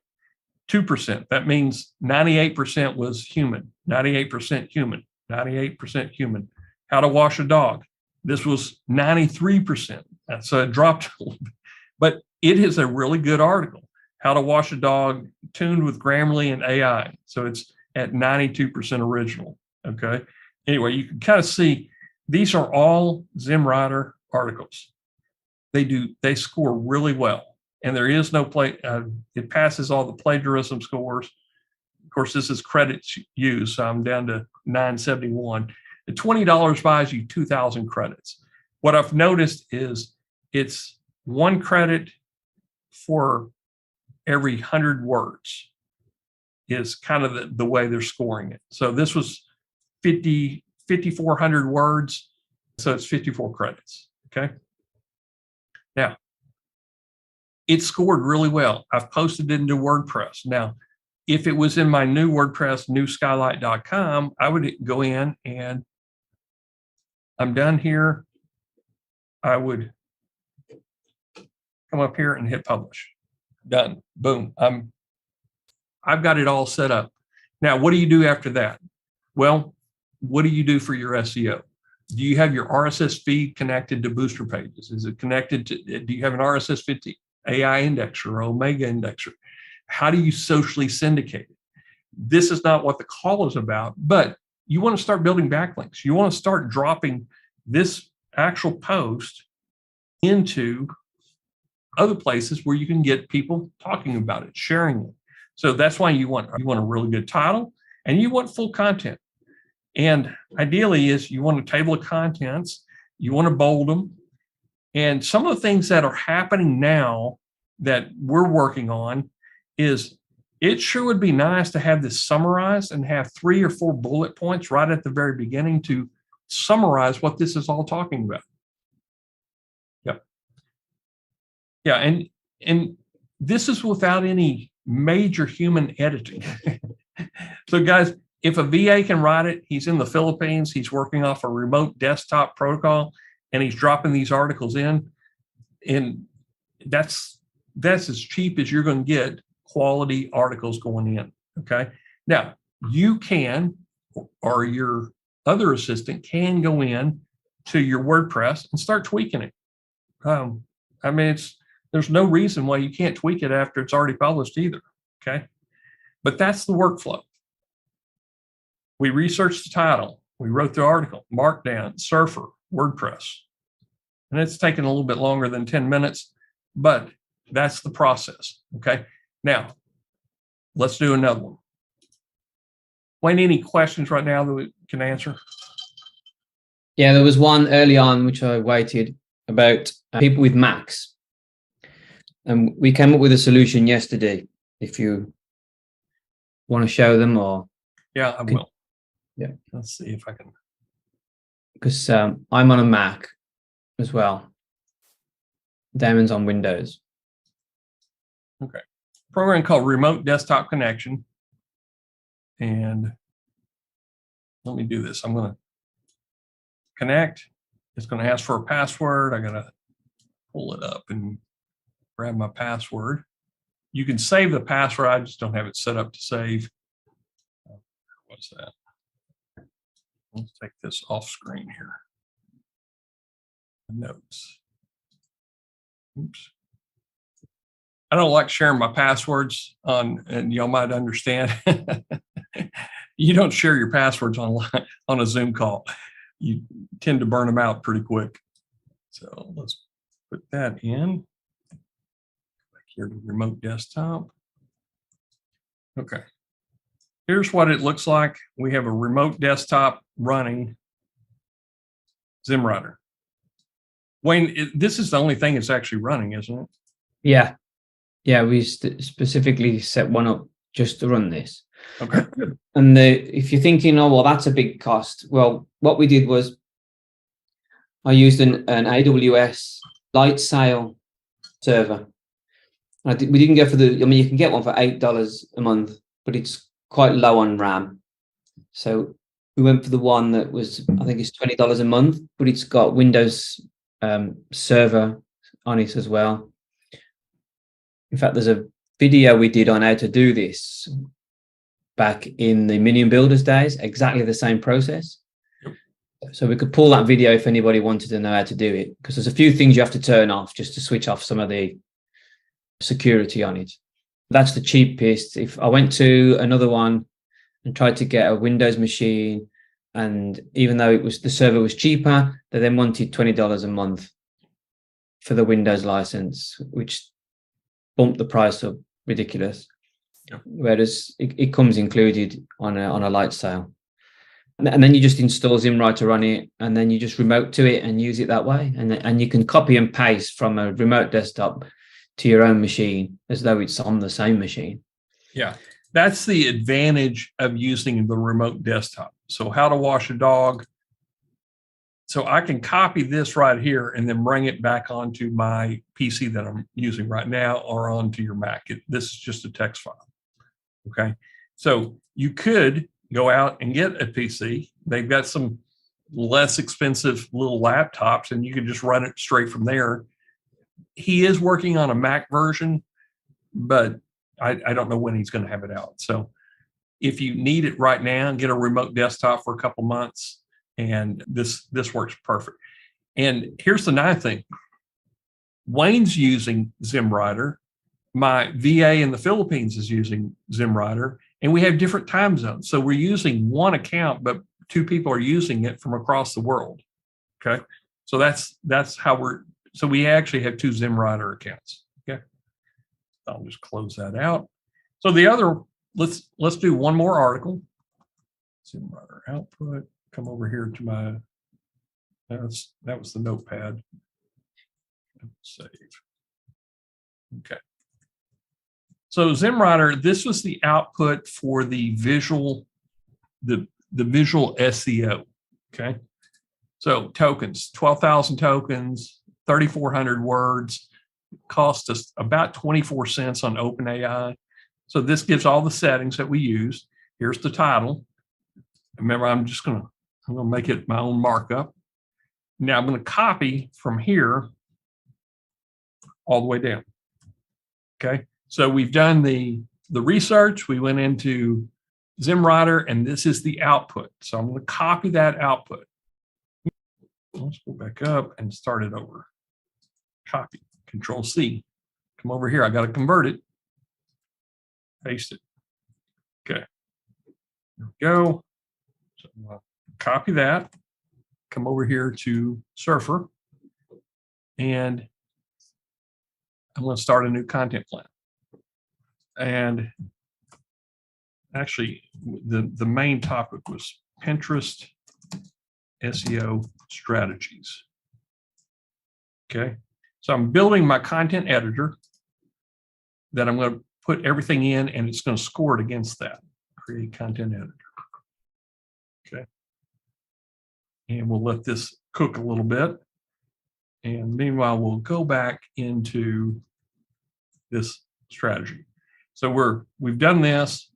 2%. That means 98% was human, 98% human, 98% human. How to wash a dog. This was 93%. So it dropped a little bit, but it is a really good article. How to wash a dog tuned with Grammarly and AI. So it's at 92% original. Okay. Anyway, you can kind of see these are all ZimmWriter articles. They score really well. And there is no it passes all the plagiarism scores. Of course, this is credits used, so I'm down to 971. The $20 buys you 2,000 credits. What I've noticed is it's 1 credit for every 100 words is kind of the way they're scoring it. So this was 5,400 words, so it's 54 credits, okay? Now, it scored really well. I've posted it into WordPress. Now, if it was in my new WordPress, newskylight.com, I would go in and I'm done here. I would come up here and hit publish. Done. Boom. I've got it all set up. Now, what do you do after that? Well, what do you do for your SEO? Do you have your RSS feed connected to booster pages? Is it connected to, do you have an RSS feed to AI indexer or Omega indexer? How do you socially syndicate it? This is not what the call is about, but you want to start building backlinks. You want to start dropping this actual post into other places where you can get people talking about it, sharing it. So that's why you want a really good title, and you want full content. And ideally is you want a table of contents, you want to bold them. And some of the things that are happening now that we're working on is it sure would be nice to have this summarized and have 3 or 4 bullet points right at the very beginning to summarize what this is all talking about. Yep. Yeah, and this is without any major human editing. So guys, if a VA can write it, he's in the Philippines, he's working off a remote desktop protocol, and he's dropping these articles in, and that's as cheap as you're going to get quality articles going in. Okay. Now you can, or your other assistant can go in to your WordPress and start tweaking it. I mean, there's no reason why you can't tweak it after it's already published either. Okay. But that's the workflow. We researched the title. We wrote the article, Markdown, Surfer, WordPress. And it's taken a little bit longer than 10 minutes, but that's the process. Okay. Now, let's do another one. Wayne, any questions right now that we can answer? Yeah, there was one early on which I waited about people with Macs. And we came up with a solution yesterday. If you want to show them, or yeah, I will. Yeah, let's see if I can. Because I'm on a Mac as well. Damon's on Windows. Okay. Program called Remote Desktop Connection. And let me do this. I'm going to connect. It's going to ask for a password. I got to pull it up and grab my password. You can save the password. I just don't have it set up to save. What's that? Let's take this off screen here. Notes. Oops. I don't like sharing my passwords on, and y'all might understand. You don't share your passwords online on a Zoom call. You tend to burn them out pretty quick. So let's put that in. Back here to remote desktop. Okay. Here's what it looks like. We have a remote desktop running ZimmWriter. Wayne, this is the only thing that's actually running, isn't it? Yeah. Yeah, we specifically set one up just to run this. Okay. And if you're thinking, oh, well, that's a big cost. Well, what we did was I used an AWS light sail server. We didn't go for I mean, you can get one for $8 a month, but it's quite low on RAM. So we went for the one that was, I think it's $20 a month, but it's got Windows server on it as well. In fact, there's a video we did on how to do this back in the Minion Builders days, exactly the same process. Yep. So we could pull that video if anybody wanted to know how to do it, because there's a few things you have to turn off just to switch off some of the security on it. That's the cheapest. If I went to another one and tried to get a Windows machine, and even though the server was cheaper, they then wanted $20 a month for the Windows license, which bumped the price up ridiculous. Yep. Whereas it comes included on a light sale. And then you just install ZimmWriter on it, and then you just remote to it and use it that way. And you can copy and paste from a remote desktop to your own machine as though it's on the same machine. Yeah, that's the advantage of using the remote desktop. So how to wash a dog. So I can copy this right here and then bring it back onto my PC that I'm using right now, or onto your Mac. This is just a text file. Okay. So you could go out and get a PC. They've got some less expensive little laptops, and you can just run it straight from there. He is working on a Mac version, but I don't know when he's going to have it out. So if you need it right now, get a remote desktop for a couple months, and this works perfect. And here's the nice thing. Wayne's using ZimmWriter. My VA in the Philippines is using ZimmWriter, and we have different time zones. So we're using one account, but two people are using it from across the world. Okay. So that's how so we actually have two ZimmWriter accounts. Okay. I'll just close that out. So the other, let's do one more article. ZimmWriter output, come over here to my, that was the notepad. Save. Okay. So ZimmWriter, this was the output for the visual, the visual SEO. Okay. So tokens, 12,000 tokens, 3,400 words, cost us about 24 cents on OpenAI. So this gives all the settings that we use. Here's the title. Remember, I'm gonna make it my own markup. Now I'm gonna copy from here all the way down. Okay, so we've done the research. We went into ZimmWriter, and this is the output. So I'm going to copy that output. Let's go back up and start it over. Copy, Control C. Come over here. I got to convert it. Paste it. Okay. There we go. So copy that. Come over here to Surfer, and I'm going to start a new content plan. And actually, the main topic was Pinterest SEO strategies. Okay, so I'm building my content editor that I'm going to put everything in, and it's going to score it against that. Create content editor. Okay, and we'll let this cook a little bit. And meanwhile, we'll go back into this strategy. So we've done this.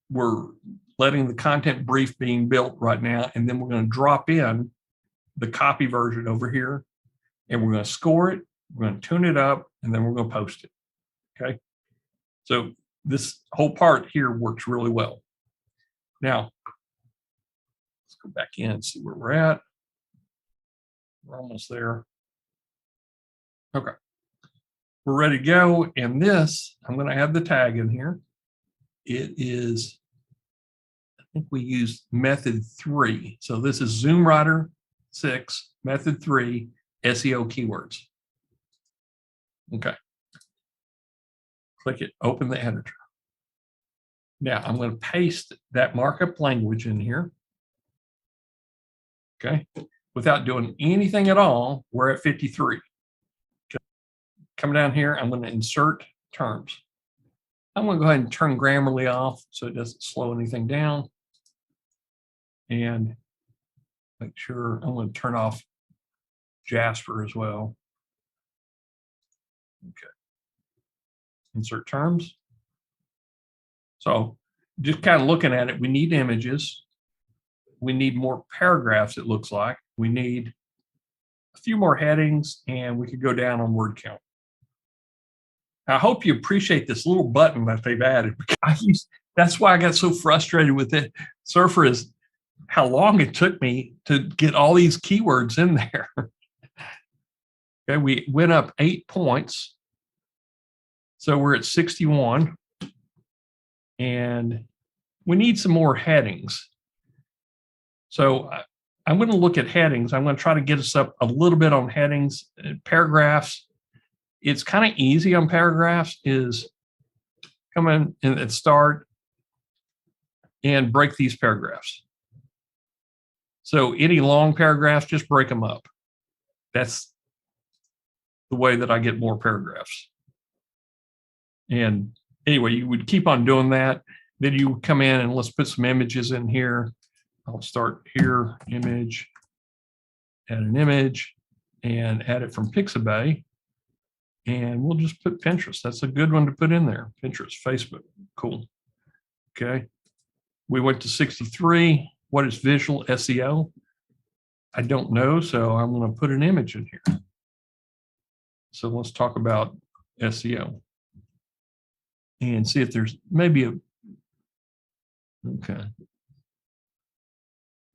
We're letting the content brief being built right now, and then we're going to drop in the copy version over here, and we're going to score it. We're going to tune it up, and then we're going to post it. Okay. So this whole part here works really well. Now, let's go back in and see where we're at. We're almost there. Okay. We're ready to go. And this, I'm going to add the tag in here. It is, I think we used method 3. So this is ZimmWriter 6, method 3, SEO keywords. Okay. Click it, open the editor. Now I'm going to paste that markup language in here. Okay. Without doing anything at all, we're at 53. Okay. Come down here, I'm going to insert terms. I'm going to go ahead and turn Grammarly off so it doesn't slow anything down. And make sure I'm going to turn off Jasper as well. Okay. Insert terms. So just kind of looking at it, we need images. We need more paragraphs, it looks like. We need a few more headings, and we could go down on word count. I hope you appreciate this little button that they've added. That's why I got so frustrated with it. Surfer is how long it took me to get all these keywords in there. Okay, we went up 8 points. So we're at 61. And we need some more headings. So I'm going to look at headings. I'm going to try to get us up a little bit on headings. Paragraphs, it's kind of easy on paragraphs, is come in and start and break these paragraphs. So any long paragraphs, just break them up. That's the way that I get more paragraphs. And anyway, you would keep on doing that. Then you would come in and let's put some images in here. I'll start here, image, add an image, and add it from Pixabay. And we'll just put Pinterest. That's a good one to put in there. Pinterest, Facebook, cool. Okay. We went to 63. What is visual SEO? I don't know, so I'm going to put an image in here. So let's talk about SEO and see if there's maybe a, okay.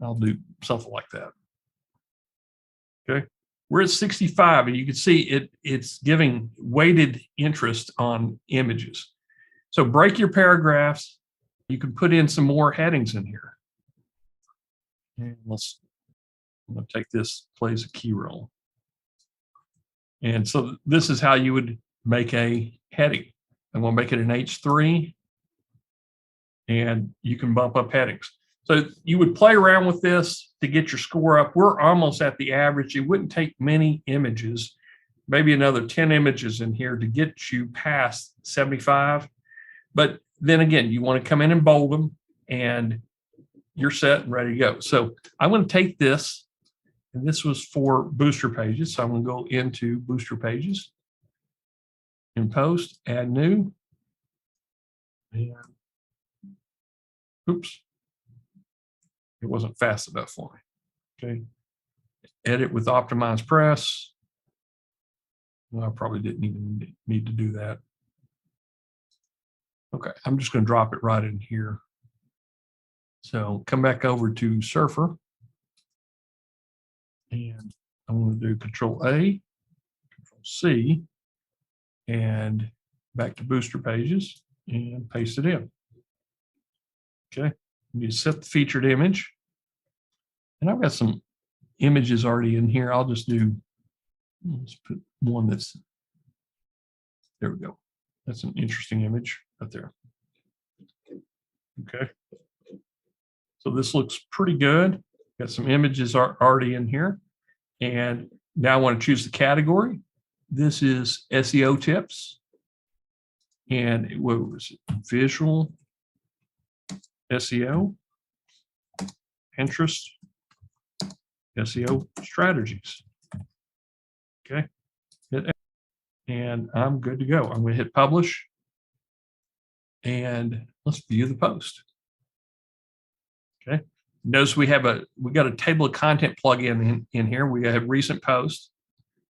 I'll do something like that. Okay. We're at 65, and you can see it's giving weighted interest on images. So break your paragraphs. You can put in some more headings in here. And I'm going to take this, plays a key role. And so this is how you would make a heading. I'm going to make it an H3, and you can bump up headings. So you would play around with this to get your score up. We're almost at the average. It wouldn't take many images, maybe another 10 images in here to get you past 75. But then again, you want to come in and bold them, and you're set and ready to go. So I'm going to take this, and this was for booster pages. So I'm going to go into booster pages, in post, add new, and oops, it wasn't fast enough for me. Okay, edit with optimized press. Well, I probably didn't even need to do that. Okay, I'm just going to drop it right in here. So come back over to Surfer, and I'm going to do Control A, Control C, and back to booster pages and paste it in. Okay, you set the featured image, and I've got some images already in here. I'll just do, let's put one that's, there we go. That's an interesting image right there. Okay, so this looks pretty good. Got some images already in here, and now I want to choose the category. This is SEO tips, and what was it? Visual SEO, Pinterest SEO strategies. Okay, and I'm good to go. I'm going to hit publish, and let's view the post. Okay, notice we got a table of content plugin in here. We have recent posts,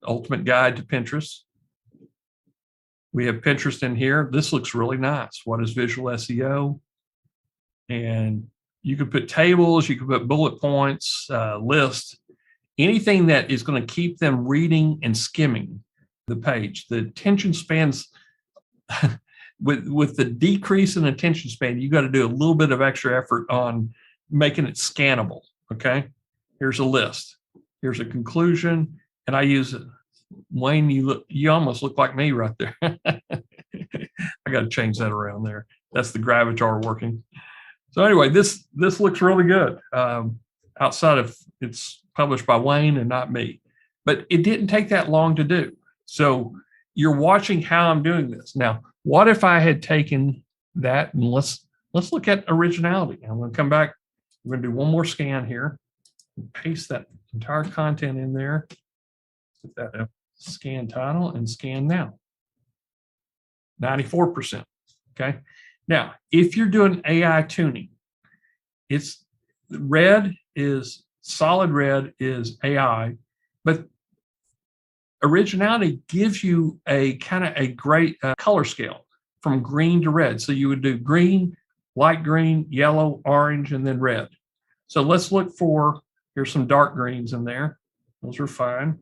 ultimate guide to Pinterest. We have Pinterest in here. This looks really nice. What is visual SEO? And you could put tables, you could put bullet points, lists, anything that is going to keep them reading and skimming the page. The attention spans, with the decrease in attention span, you got to do a little bit of extra effort on making it scannable. Okay, here's a list, here's a conclusion, and I use it. Wayne, you almost look like me right there. I got to change that around there. That's the gravatar working. So anyway, this looks really good. Outside of it's published by Wayne and not me, but it didn't take that long to do. So you're watching how I'm doing this. Now, what if I had taken that, and let's look at originality. I'm going to come back. We're going to do one more scan here, and paste that entire content in there. Put that up, scan title, and scan now. 94%. Okay. Now, if you're doing AI tuning, it's solid red is AI, but originality gives you a kind of a great color scale from green to red. So you would do green, light green, yellow, orange, and then red. So let's look for, here's some dark greens in there. Those are fine.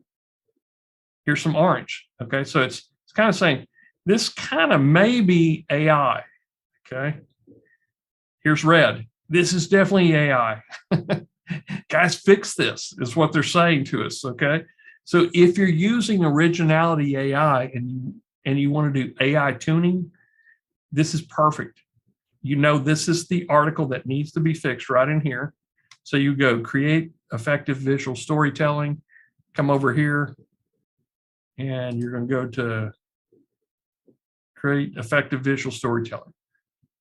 Here's some orange. Okay, so it's kind of saying this kind of may be AI. Okay, here's red. This is definitely AI. Guys, fix this, is what they're saying to us. Okay, so if you're using originality AI and you want to do AI tuning, this is perfect. You know, this is the article that needs to be fixed right in here. So you go create effective visual storytelling, come over here, and you're going to go to create effective visual storytelling.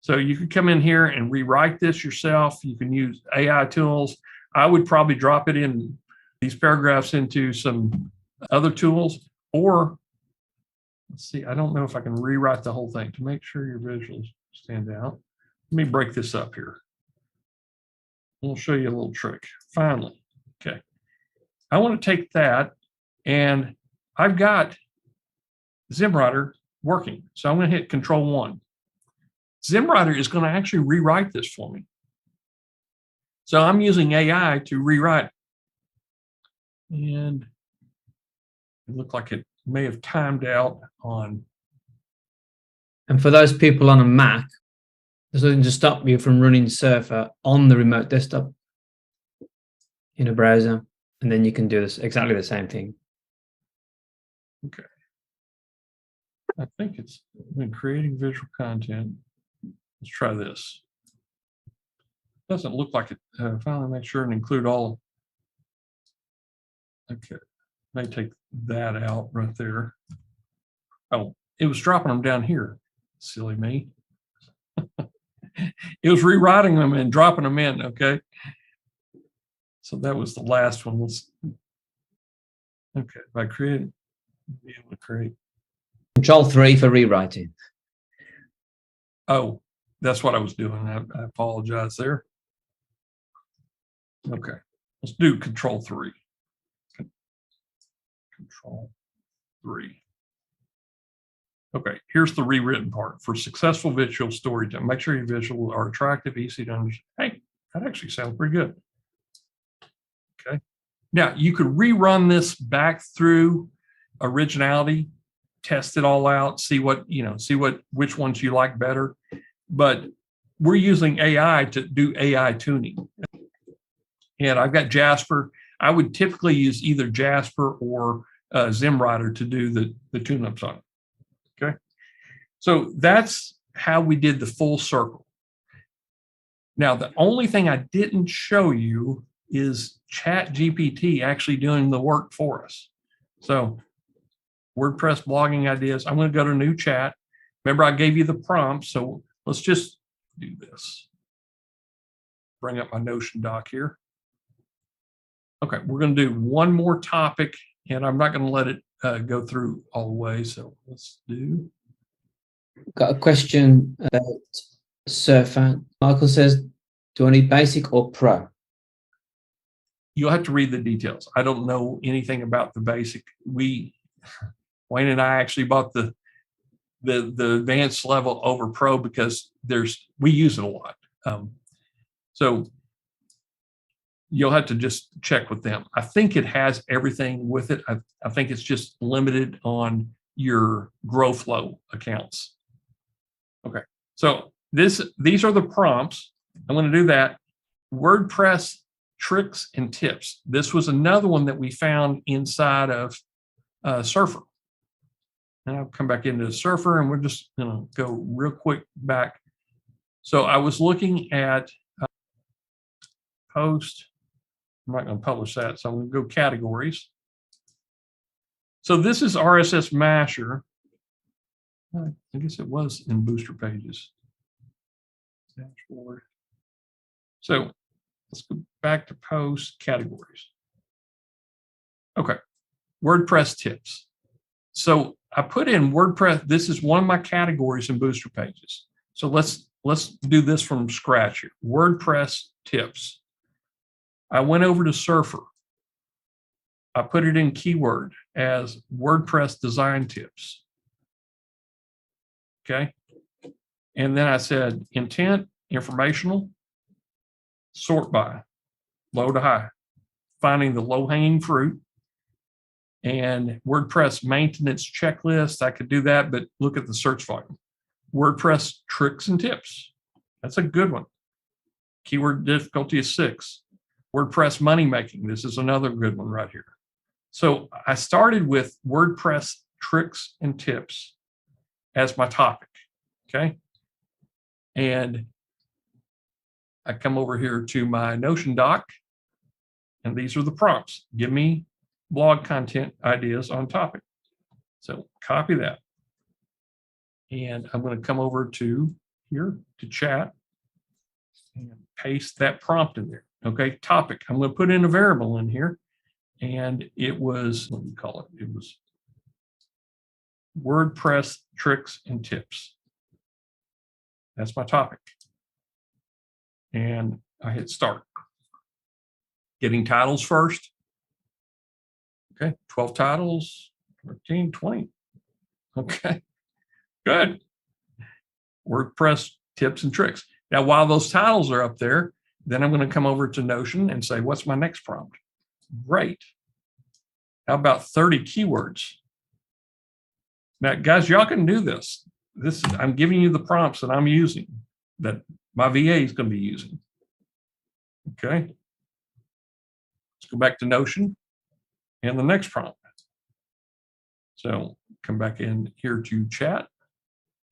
So you can come in here and rewrite this yourself. You can use AI tools. I would probably drop it in these paragraphs into some other tools, or let's see, I don't know if I can rewrite the whole thing to make sure your visuals stand out. Let me break this up here. We'll show you a little trick. Finally, okay. I want to take that, and I've got ZimmWriter working. So I'm going to hit Control-1. ZimmWriter is going to actually rewrite this for me. So I'm using AI to rewrite it. And it looked like it may have timed out on. And for those people on a Mac, there's nothing to stop you from running Surfer on the remote desktop. in a browser, and then you can do this exactly the same thing. Okay. I think it's been creating visual content. Let's try this. Doesn't look like it. Finally, make sure and include all. Okay, may take that out right there. Oh, it was dropping them down here. Silly me. It was rewriting them and dropping them in. Okay. So that was the last one. Let's. Okay, if I create, be able to create. Control-3 for rewriting. Oh, that's what I was doing. I apologize there. Okay, let's do Control-3. Control-3. Okay, here's the rewritten part. For successful visual storytelling, make sure your visuals are attractive, easy to understand. Hey, that actually sounds pretty good. Okay, now you could rerun this back through originality, test it all out, see what, which ones you like better. But we're using AI to do AI tuning. And I've got Jasper. I would typically use either Jasper or ZimmWriter to do the tune-ups on it. Okay, so that's how we did the full circle. Now, the only thing I didn't show you is ChatGPT actually doing the work for us. So WordPress blogging ideas. I'm going to go to new chat. Remember, I gave you the prompt. So let's just do this. Bring up my Notion doc here. Okay, we're going to do one more topic, and I'm not going to let it go through all the way. So let's do. Got a question about Surfer. Michael says, do I need basic or pro? You'll have to read the details. I don't know anything about the basic. Wayne and I actually bought the advanced level over pro because we use it a lot. So you'll have to just check with them. I think it has everything with it. I think it's just limited on your GrowFlow accounts. Okay, so these are the prompts. I'm going to do that. WordPress tricks and tips. This was another one that we found inside of Surfer. And I'll come back into Surfer, and we're just going to go real quick back. So I was looking at post. I'm not going to publish that, so I'm going to go categories. So this is RSSmasher. I guess it was in booster pages. Dashboard. So let's go back to post categories. Okay, WordPress tips. So I put in WordPress. This is one of my categories in booster pages. So let's do this from scratch here. WordPress tips. I went over to Surfer. I put it in keyword as WordPress design tips. Okay. And then I said intent, informational, sort by, low to high, finding the low-hanging fruit, and WordPress maintenance checklist. I could do that, but look at the search volume. WordPress tricks and tips. That's a good one. Keyword difficulty is 6. WordPress money making. This is another good one right here. So I started with WordPress tricks and tips as my topic. Okay. And I come over here to my Notion doc, and these are the prompts. Give me blog content ideas on topic. So copy that. And I'm going to come over to here to chat and paste that prompt in there. Okay, topic. I'm going to put in a variable in here, and it was, what do you call it? It was WordPress tricks and tips. That's my topic. And I hit start. Getting titles first. Okay, 12 titles, 13, 20. Okay, good. WordPress tips and tricks. Now, while those titles are up there, then I'm going to come over to Notion and say, what's my next prompt? Great. How about 30 keywords? Now, guys, y'all can do this. I'm giving you the prompts that I'm using, that my VA is going to be using. Okay. go back to Notion and the next prompt. So come back in here to chat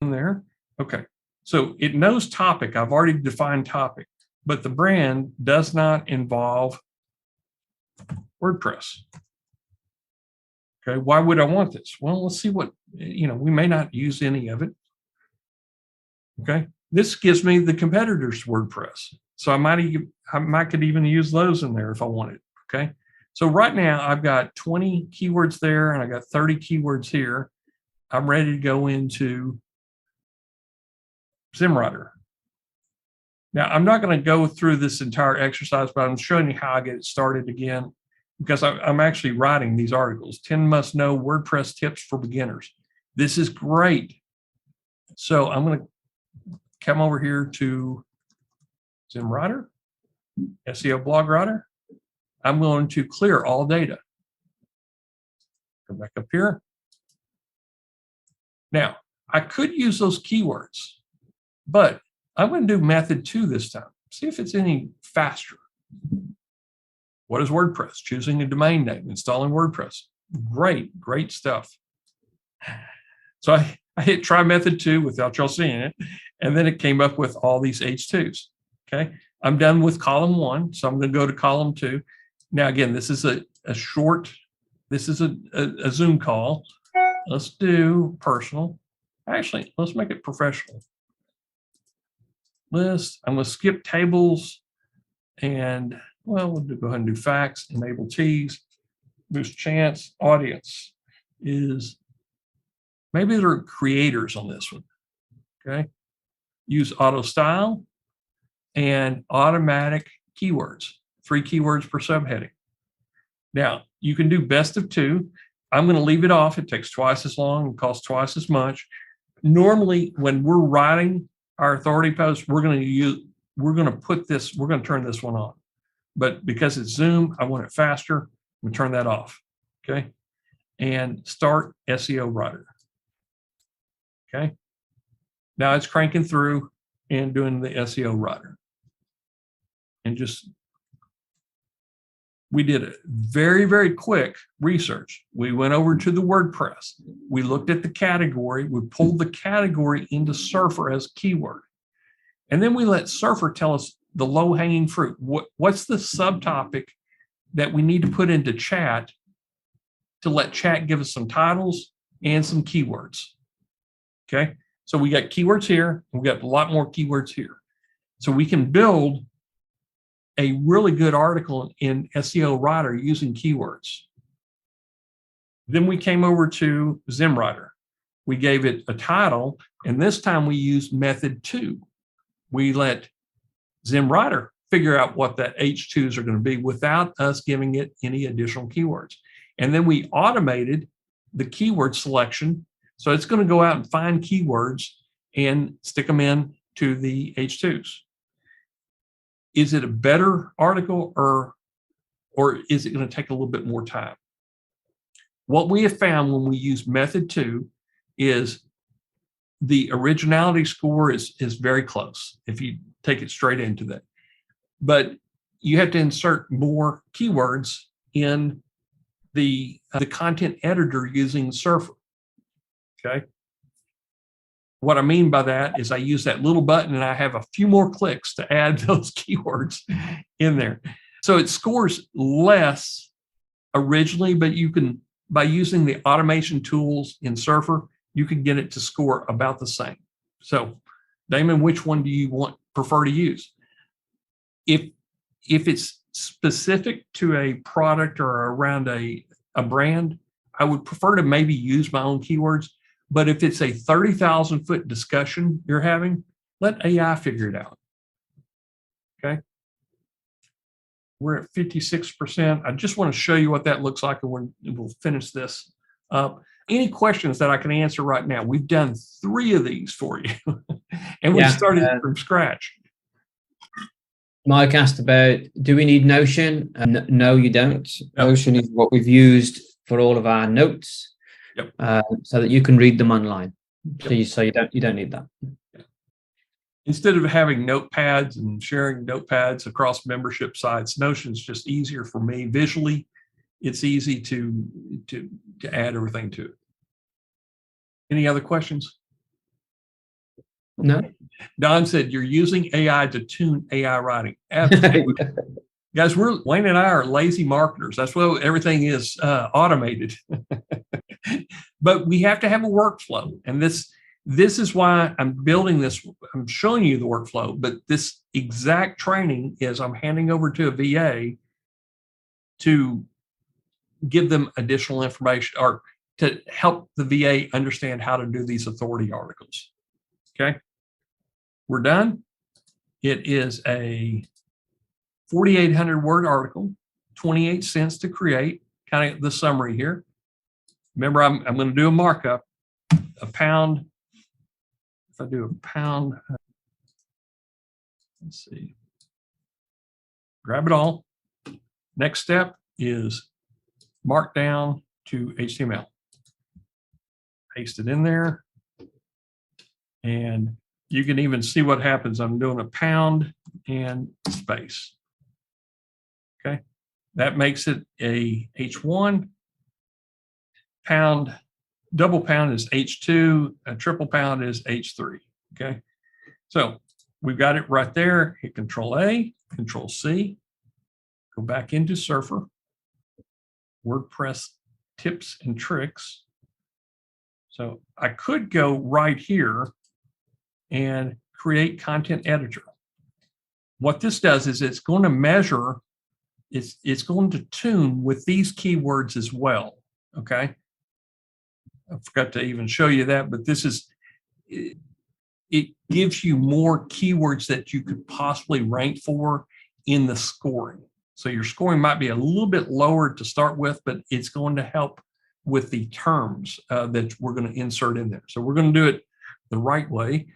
in there. Okay. So it knows topic. I've already defined topic, but the brand does not involve WordPress. Okay. Why would I want this? Well, let's see what, we may not use any of it. Okay. This gives me the competitors' WordPress. So I might could even use those in there if I wanted. Okay. So right now I've got 20 keywords there and I got 30 keywords here. I'm ready to go into ZimmWriter. Now I'm not going to go through this entire exercise, but I'm showing you how I get it started again, because I'm actually writing these articles. 10 must know WordPress tips for beginners. This is great. So I'm going to come over here to ZimmWriter, SEO blog writer. I'm going to clear all data. Come back up here. Now, I could use those keywords, but I'm going to do method 2 this time. See if it's any faster. What is WordPress? Choosing a domain name, installing WordPress. Great stuff. So I hit try method 2 without y'all seeing it, and then it came up with all these H2s. Okay, I'm done with column 1, so I'm going to go to column 2. Now, again, this is a short, this is a Zoom call. Let's do personal. Actually, let's make it professional. List. I'm going to skip tables and, well, we'll go ahead and do facts, enable T's, boost chance. Audience is, maybe there are creators on this one. Okay. Use auto style and automatic keywords, 3 keywords per subheading. Now, you can do best of 2. I'm going to leave it off. It takes twice as long and costs twice as much. Normally, when we're writing our authority post, we're going to turn this one on. But because it's Zoom, I want it faster. I'm going to turn that off. Okay. And start SEO writer. Okay. Now it's cranking through and doing the SEO writer. And we did a very quick research. We went over to the WordPress. We looked at the category. We pulled the category into Surfer as keyword. And then we let Surfer tell us the low-hanging fruit. What's the subtopic that we need to put into chat to let chat give us some titles and some keywords? Okay, so we got keywords here. We got a lot more keywords here. So we can build a really good article in SEO Writer using keywords. Then we came over to ZimmWriter. We gave it a title, and this time we used method 2. We let ZimmWriter figure out what that H2s are going to be without us giving it any additional keywords. And then we automated the keyword selection. So it's going to go out and find keywords and stick them in to the H2s. Is it a better article or is it going to take a little bit more time? What we have found when we use method 2 is the originality score is very close if you take it straight into that. But you have to insert more keywords in the content editor using Surfer. Okay. What I mean by that is I use that little button and I have a few more clicks to add those keywords in there. So it scores less originally, but you can, by using the automation tools in Surfer, you can get it to score about the same. So, Damon, which one do you prefer to use? If it's specific to a product or around a brand, I would prefer to maybe use my own keywords. But if it's a 30,000 foot discussion you're having, let AI figure it out. Okay. We're at 56%. I just want to show you what that looks like, and we'll finish this up. Any questions that I can answer right now? We've done 3 of these for you, and we started from scratch. Mike asked about, do we need Notion? No, you don't. Yep. Notion is what we've used for all of our notes. Yep. So that you can read them online. Yep. So you don't need that. Instead of having notepads and sharing notepads across membership sites, Notion's just easier for me visually. It's easy to add everything to it. Any other questions? No. Don said you're using AI to tune AI writing. Absolutely. Guys, Wayne and I are lazy marketers. That's why everything is automated. But we have to have a workflow, and this is why I'm building this. I'm showing you the workflow, but this exact training is I'm handing over to a VA to give them additional information or to help the VA understand how to do these authority articles. Okay, we're done. It is a 4,800 word article, 28 cents to create, kind of the summary here. Remember, I'm going to do a markup, a pound. If I do a pound, let's see, grab it all. Next step is Markdown to HTML. Paste it in there. And you can even see what happens. I'm doing a pound and space. Okay, that makes it a H1. Pound, double pound is H2, a triple pound is H3. Okay, so we've got it right there. Hit Control A, Control C, go back into Surfer, WordPress tips and tricks. So I could go right here and create content editor. What this does is it's going to measure, it's going to tune with these keywords as well. Okay. I forgot to even show you that, but this is, it gives you more keywords that you could possibly rank for in the scoring. So your scoring might be a little bit lower to start with, but it's going to help with the terms that we're going to insert in there. So we're going to do it the right way.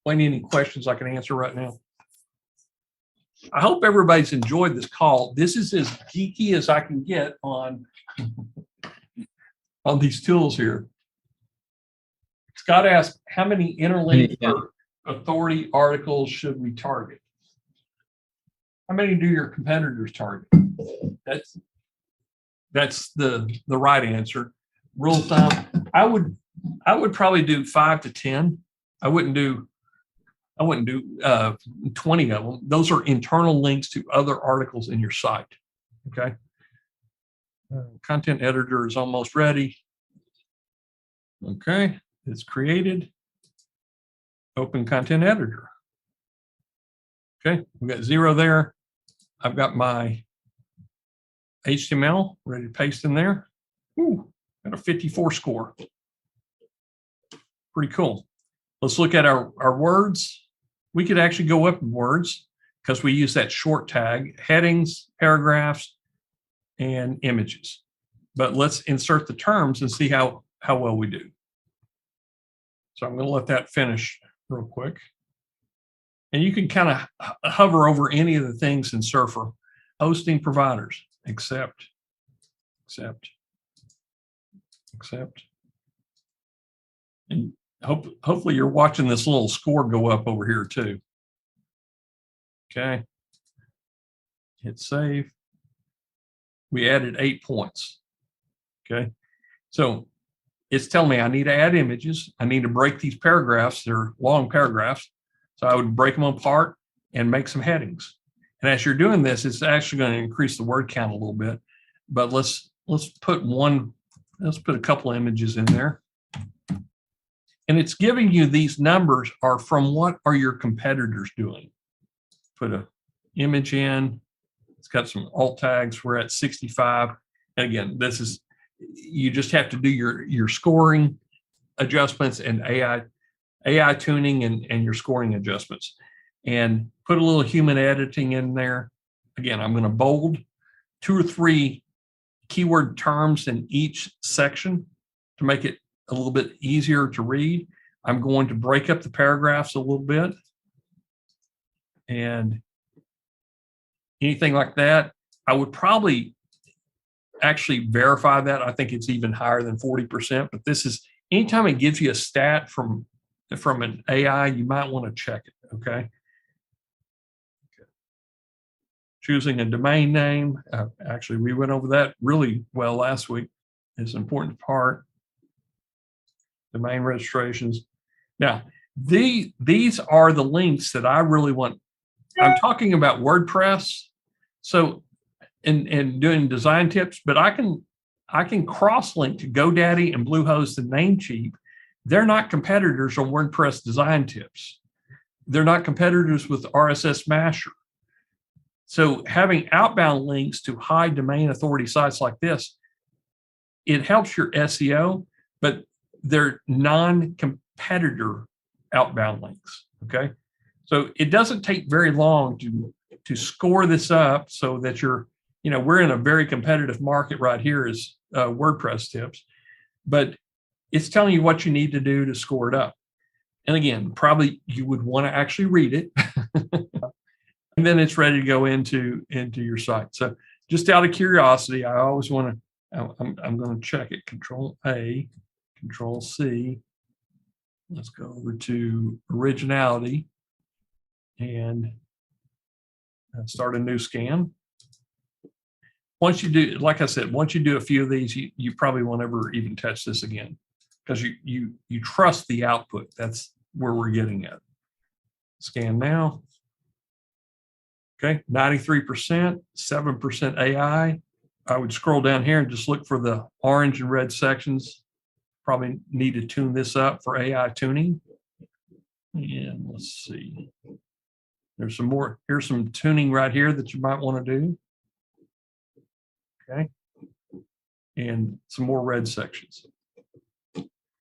Any questions I can answer right now? I hope everybody's enjoyed this call. This is as geeky as I can get on these tools here. Scott asked, how many interlinks or authority articles should we target? How many do your competitors target? That's the right answer. Rule of thumb, I would probably do 5 to 10. I wouldn't do 20 of them. Those are internal links to other articles in your site. Okay. Content editor is almost ready. Okay, it's created. Open content editor. Okay, we got 0 there. I've got my HTML ready to paste in there. Ooh, got a 54 score. Pretty cool. Let's look at our words. We could actually go up in words because we use that short tag, headings, paragraphs, and images. But let's insert the terms and see how well we do. So I'm going to let that finish real quick. And you can kind of hover over any of the things in Surfer. Hosting providers, accept. And hopefully you're watching this little score go up over here too. Okay. Hit save. We added 8 points. Okay. So it's telling me I need to add images. I need to break these paragraphs. They're long paragraphs. So I would break them apart and make some headings. And as you're doing this, it's actually going to increase the word count a little bit. But let's put a couple of images in there. And it's giving you these numbers are from what are your competitors doing. Put an image in. It's got some alt tags. We're at 65. And again, this is, you just have to do your scoring adjustments and AI tuning and your scoring adjustments. And put a little human editing in there. Again, I'm going to bold 2 or 3 keyword terms in each section to make it a little bit easier to read. I'm going to break up the paragraphs a little bit. And anything like that, I would probably actually verify that. I think it's even higher than 40%, but this is, anytime it gives you a stat from from an AI, you might want to check it, okay? Choosing a domain name. Actually, we went over that really well last week. It's an important part. Domain registrations. Now, these are the links that I really want. I'm talking about WordPress. So, and doing design tips, but I can cross-link to GoDaddy and Bluehost and Namecheap. They're not competitors on WordPress design tips. They're not competitors with RSSmasher. So having outbound links to high domain authority sites like this, it helps your SEO, but they're non-competitor outbound links, okay? So it doesn't take very long to score this up so that we're in a very competitive market right here as WordPress tips, but it's telling you what you need to do to score it up. And again, probably you would want to actually read it. And then it's ready to go into your site. So just out of curiosity, I always want to, I'm going to check it. Control A, Control C. Let's go over to originality and start a new scan. Once you do, like I said, once you do a few of these, you probably won't ever even touch this again because you trust the output. That's where we're getting at. Scan now. Okay, 93%, 7% AI. I would scroll down here and just look for the orange and red sections. Probably need to tune this up for AI tuning. And let's see. There's some more. Here's some tuning right here that you might want to do. Okay. And some more red sections.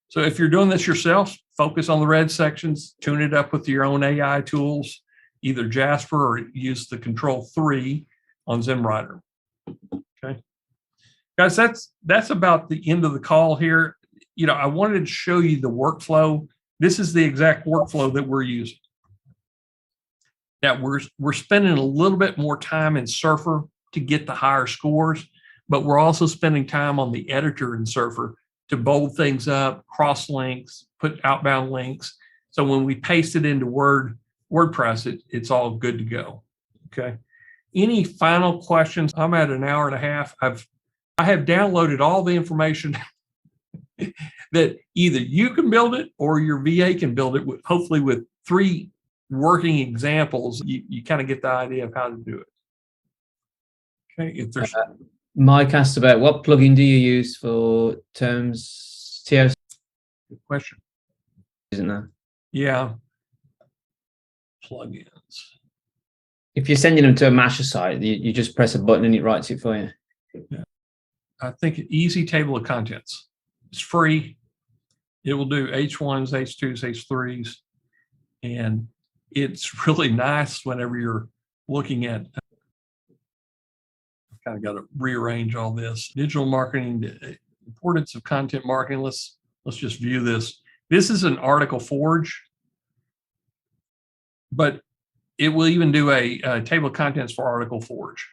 So if you're doing this yourself, focus on the red sections, tune it up with your own AI tools, either Jasper or use the Control 3 on ZimmWriter. Okay. Guys, that's about the end of the call here. I wanted to show you the workflow. This is the exact workflow that we're using. Now, we're spending a little bit more time in Surfer to get the higher scores, but we're also spending time on the editor in Surfer to bold things up, cross links, put outbound links. So when we paste it into WordPress, it's all good to go. Okay. Any final questions? I'm at an hour and a half. I have downloaded all the information that either you can build it or your VA can build it, hopefully with 3 working examples. You kind of get the idea of how to do it. Okay. If there's Mike asked about what plugin do you use for terms TOC? Good question. Isn't there? Yeah. Plugins. If you're sending them to a Masher site, you just press a button and it writes it for you. Yeah. I think easy table of contents. It's free. It will do H1s, H2s, H3s. And it's really nice whenever you're looking at, I've kind of got to rearrange all this. Digital marketing, the importance of content marketing. Let's just view this. This is an article forge, but it will even do a table of contents for article forge.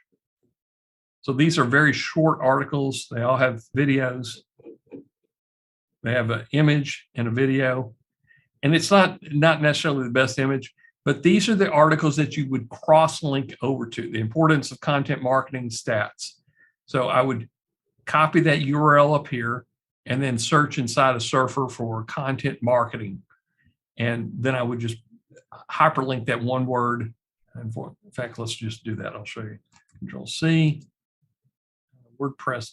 So these are very short articles. They all have videos. They have an image and a video. And it's not necessarily the best image, but these are the articles that you would cross-link over to, the importance of content marketing stats. So I would copy that URL up here and then search inside of Surfer for content marketing. And then I would just hyperlink that one word. In fact, let's just do that. I'll show you. Control C, WordPress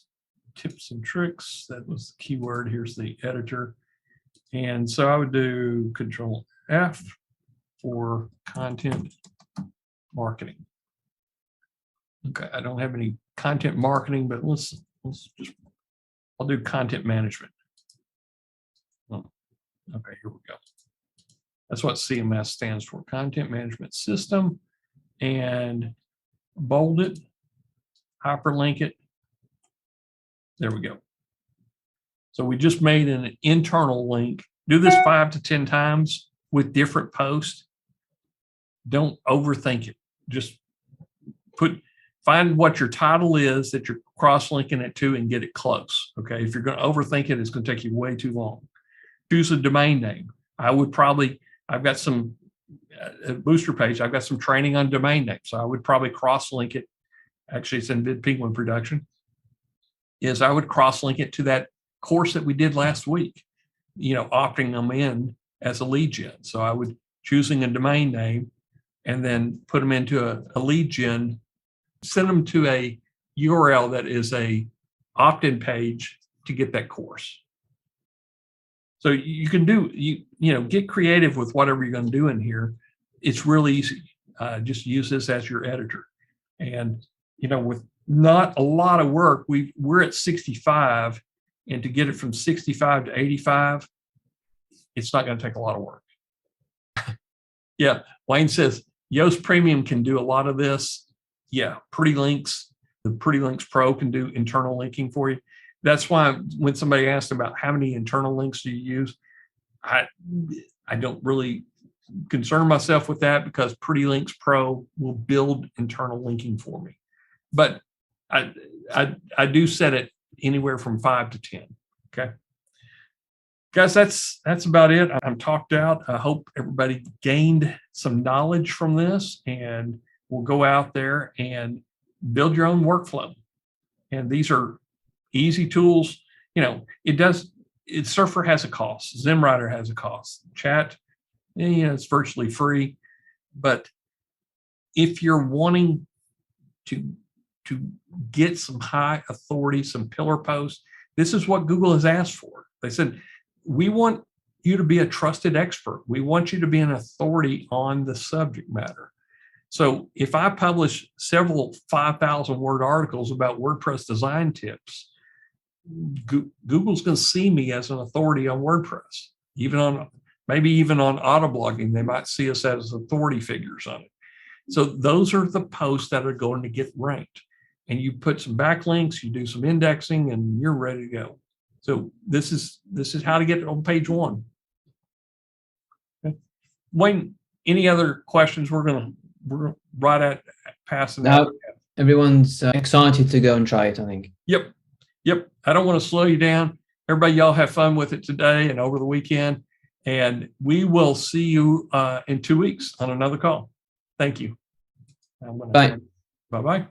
tips and tricks. That was the keyword. Here's the editor. And so I would do Control F for content marketing. Okay, I don't have any content marketing, but let's just, I'll do content management. Oh, okay, here we go. That's what CMS stands for, Content Management System. And bold it, hyperlink it. There we go. So we just made an internal link. Do this 5 to 10 times with different posts. Don't overthink it. Just find what your title is that you're cross-linking it to and get it close. Okay. If you're going to overthink it, it's going to take you way too long. Choose a domain name. I've got some booster page. I've got some training on domain names. So I would probably cross-link it. Actually, it's in VidPenguin production. I would cross-link it to that course that we did last week, opting them in as a lead gen. So I would choosing a domain name and then put them into a lead gen, send them to a URL that is a opt-in page to get that course. So you can get creative with whatever you're going to do in here. It's really easy. Just use this as your editor. And, with not a lot of work, we're at 65, and to get it from 65 to 85, it's not going to take a lot of work. Yeah, Wayne says, Yoast Premium can do a lot of this. Yeah, Pretty Links, the Pretty Links Pro can do internal linking for you. That's why when somebody asked about how many internal links do you use, I don't really concern myself with that, because Pretty Links Pro will build internal linking for me. But I do set it anywhere from 5 to 10. Okay. Guys, that's about it. I'm talked out. I hope everybody gained some knowledge from this, and we'll go out there and build your own workflow. And these are easy tools. Surfer has a cost. ZimmWriter has a cost. Chat, it's virtually free. But if you're wanting to get some high authority, some pillar posts, this is what Google has asked for. They said, we want you to be a trusted expert. We want you to be an authority on the subject matter. So if I publish several 5,000 word articles about WordPress design tips, Google's going to see me as an authority on WordPress. Maybe even on autoblogging, they might see us as authority figures on it. So those are the posts that are going to get ranked. And you put some backlinks, you do some indexing, and you're ready to go. So this is how to get it on page 1. Okay. Wayne, any other questions? We're right at passing. No, everyone's excited to go and try it, I think. Yep. I don't want to slow you down. Everybody, y'all have fun with it today and over the weekend. And we will see you in 2 weeks on another call. Thank you. Bye. Bye-bye.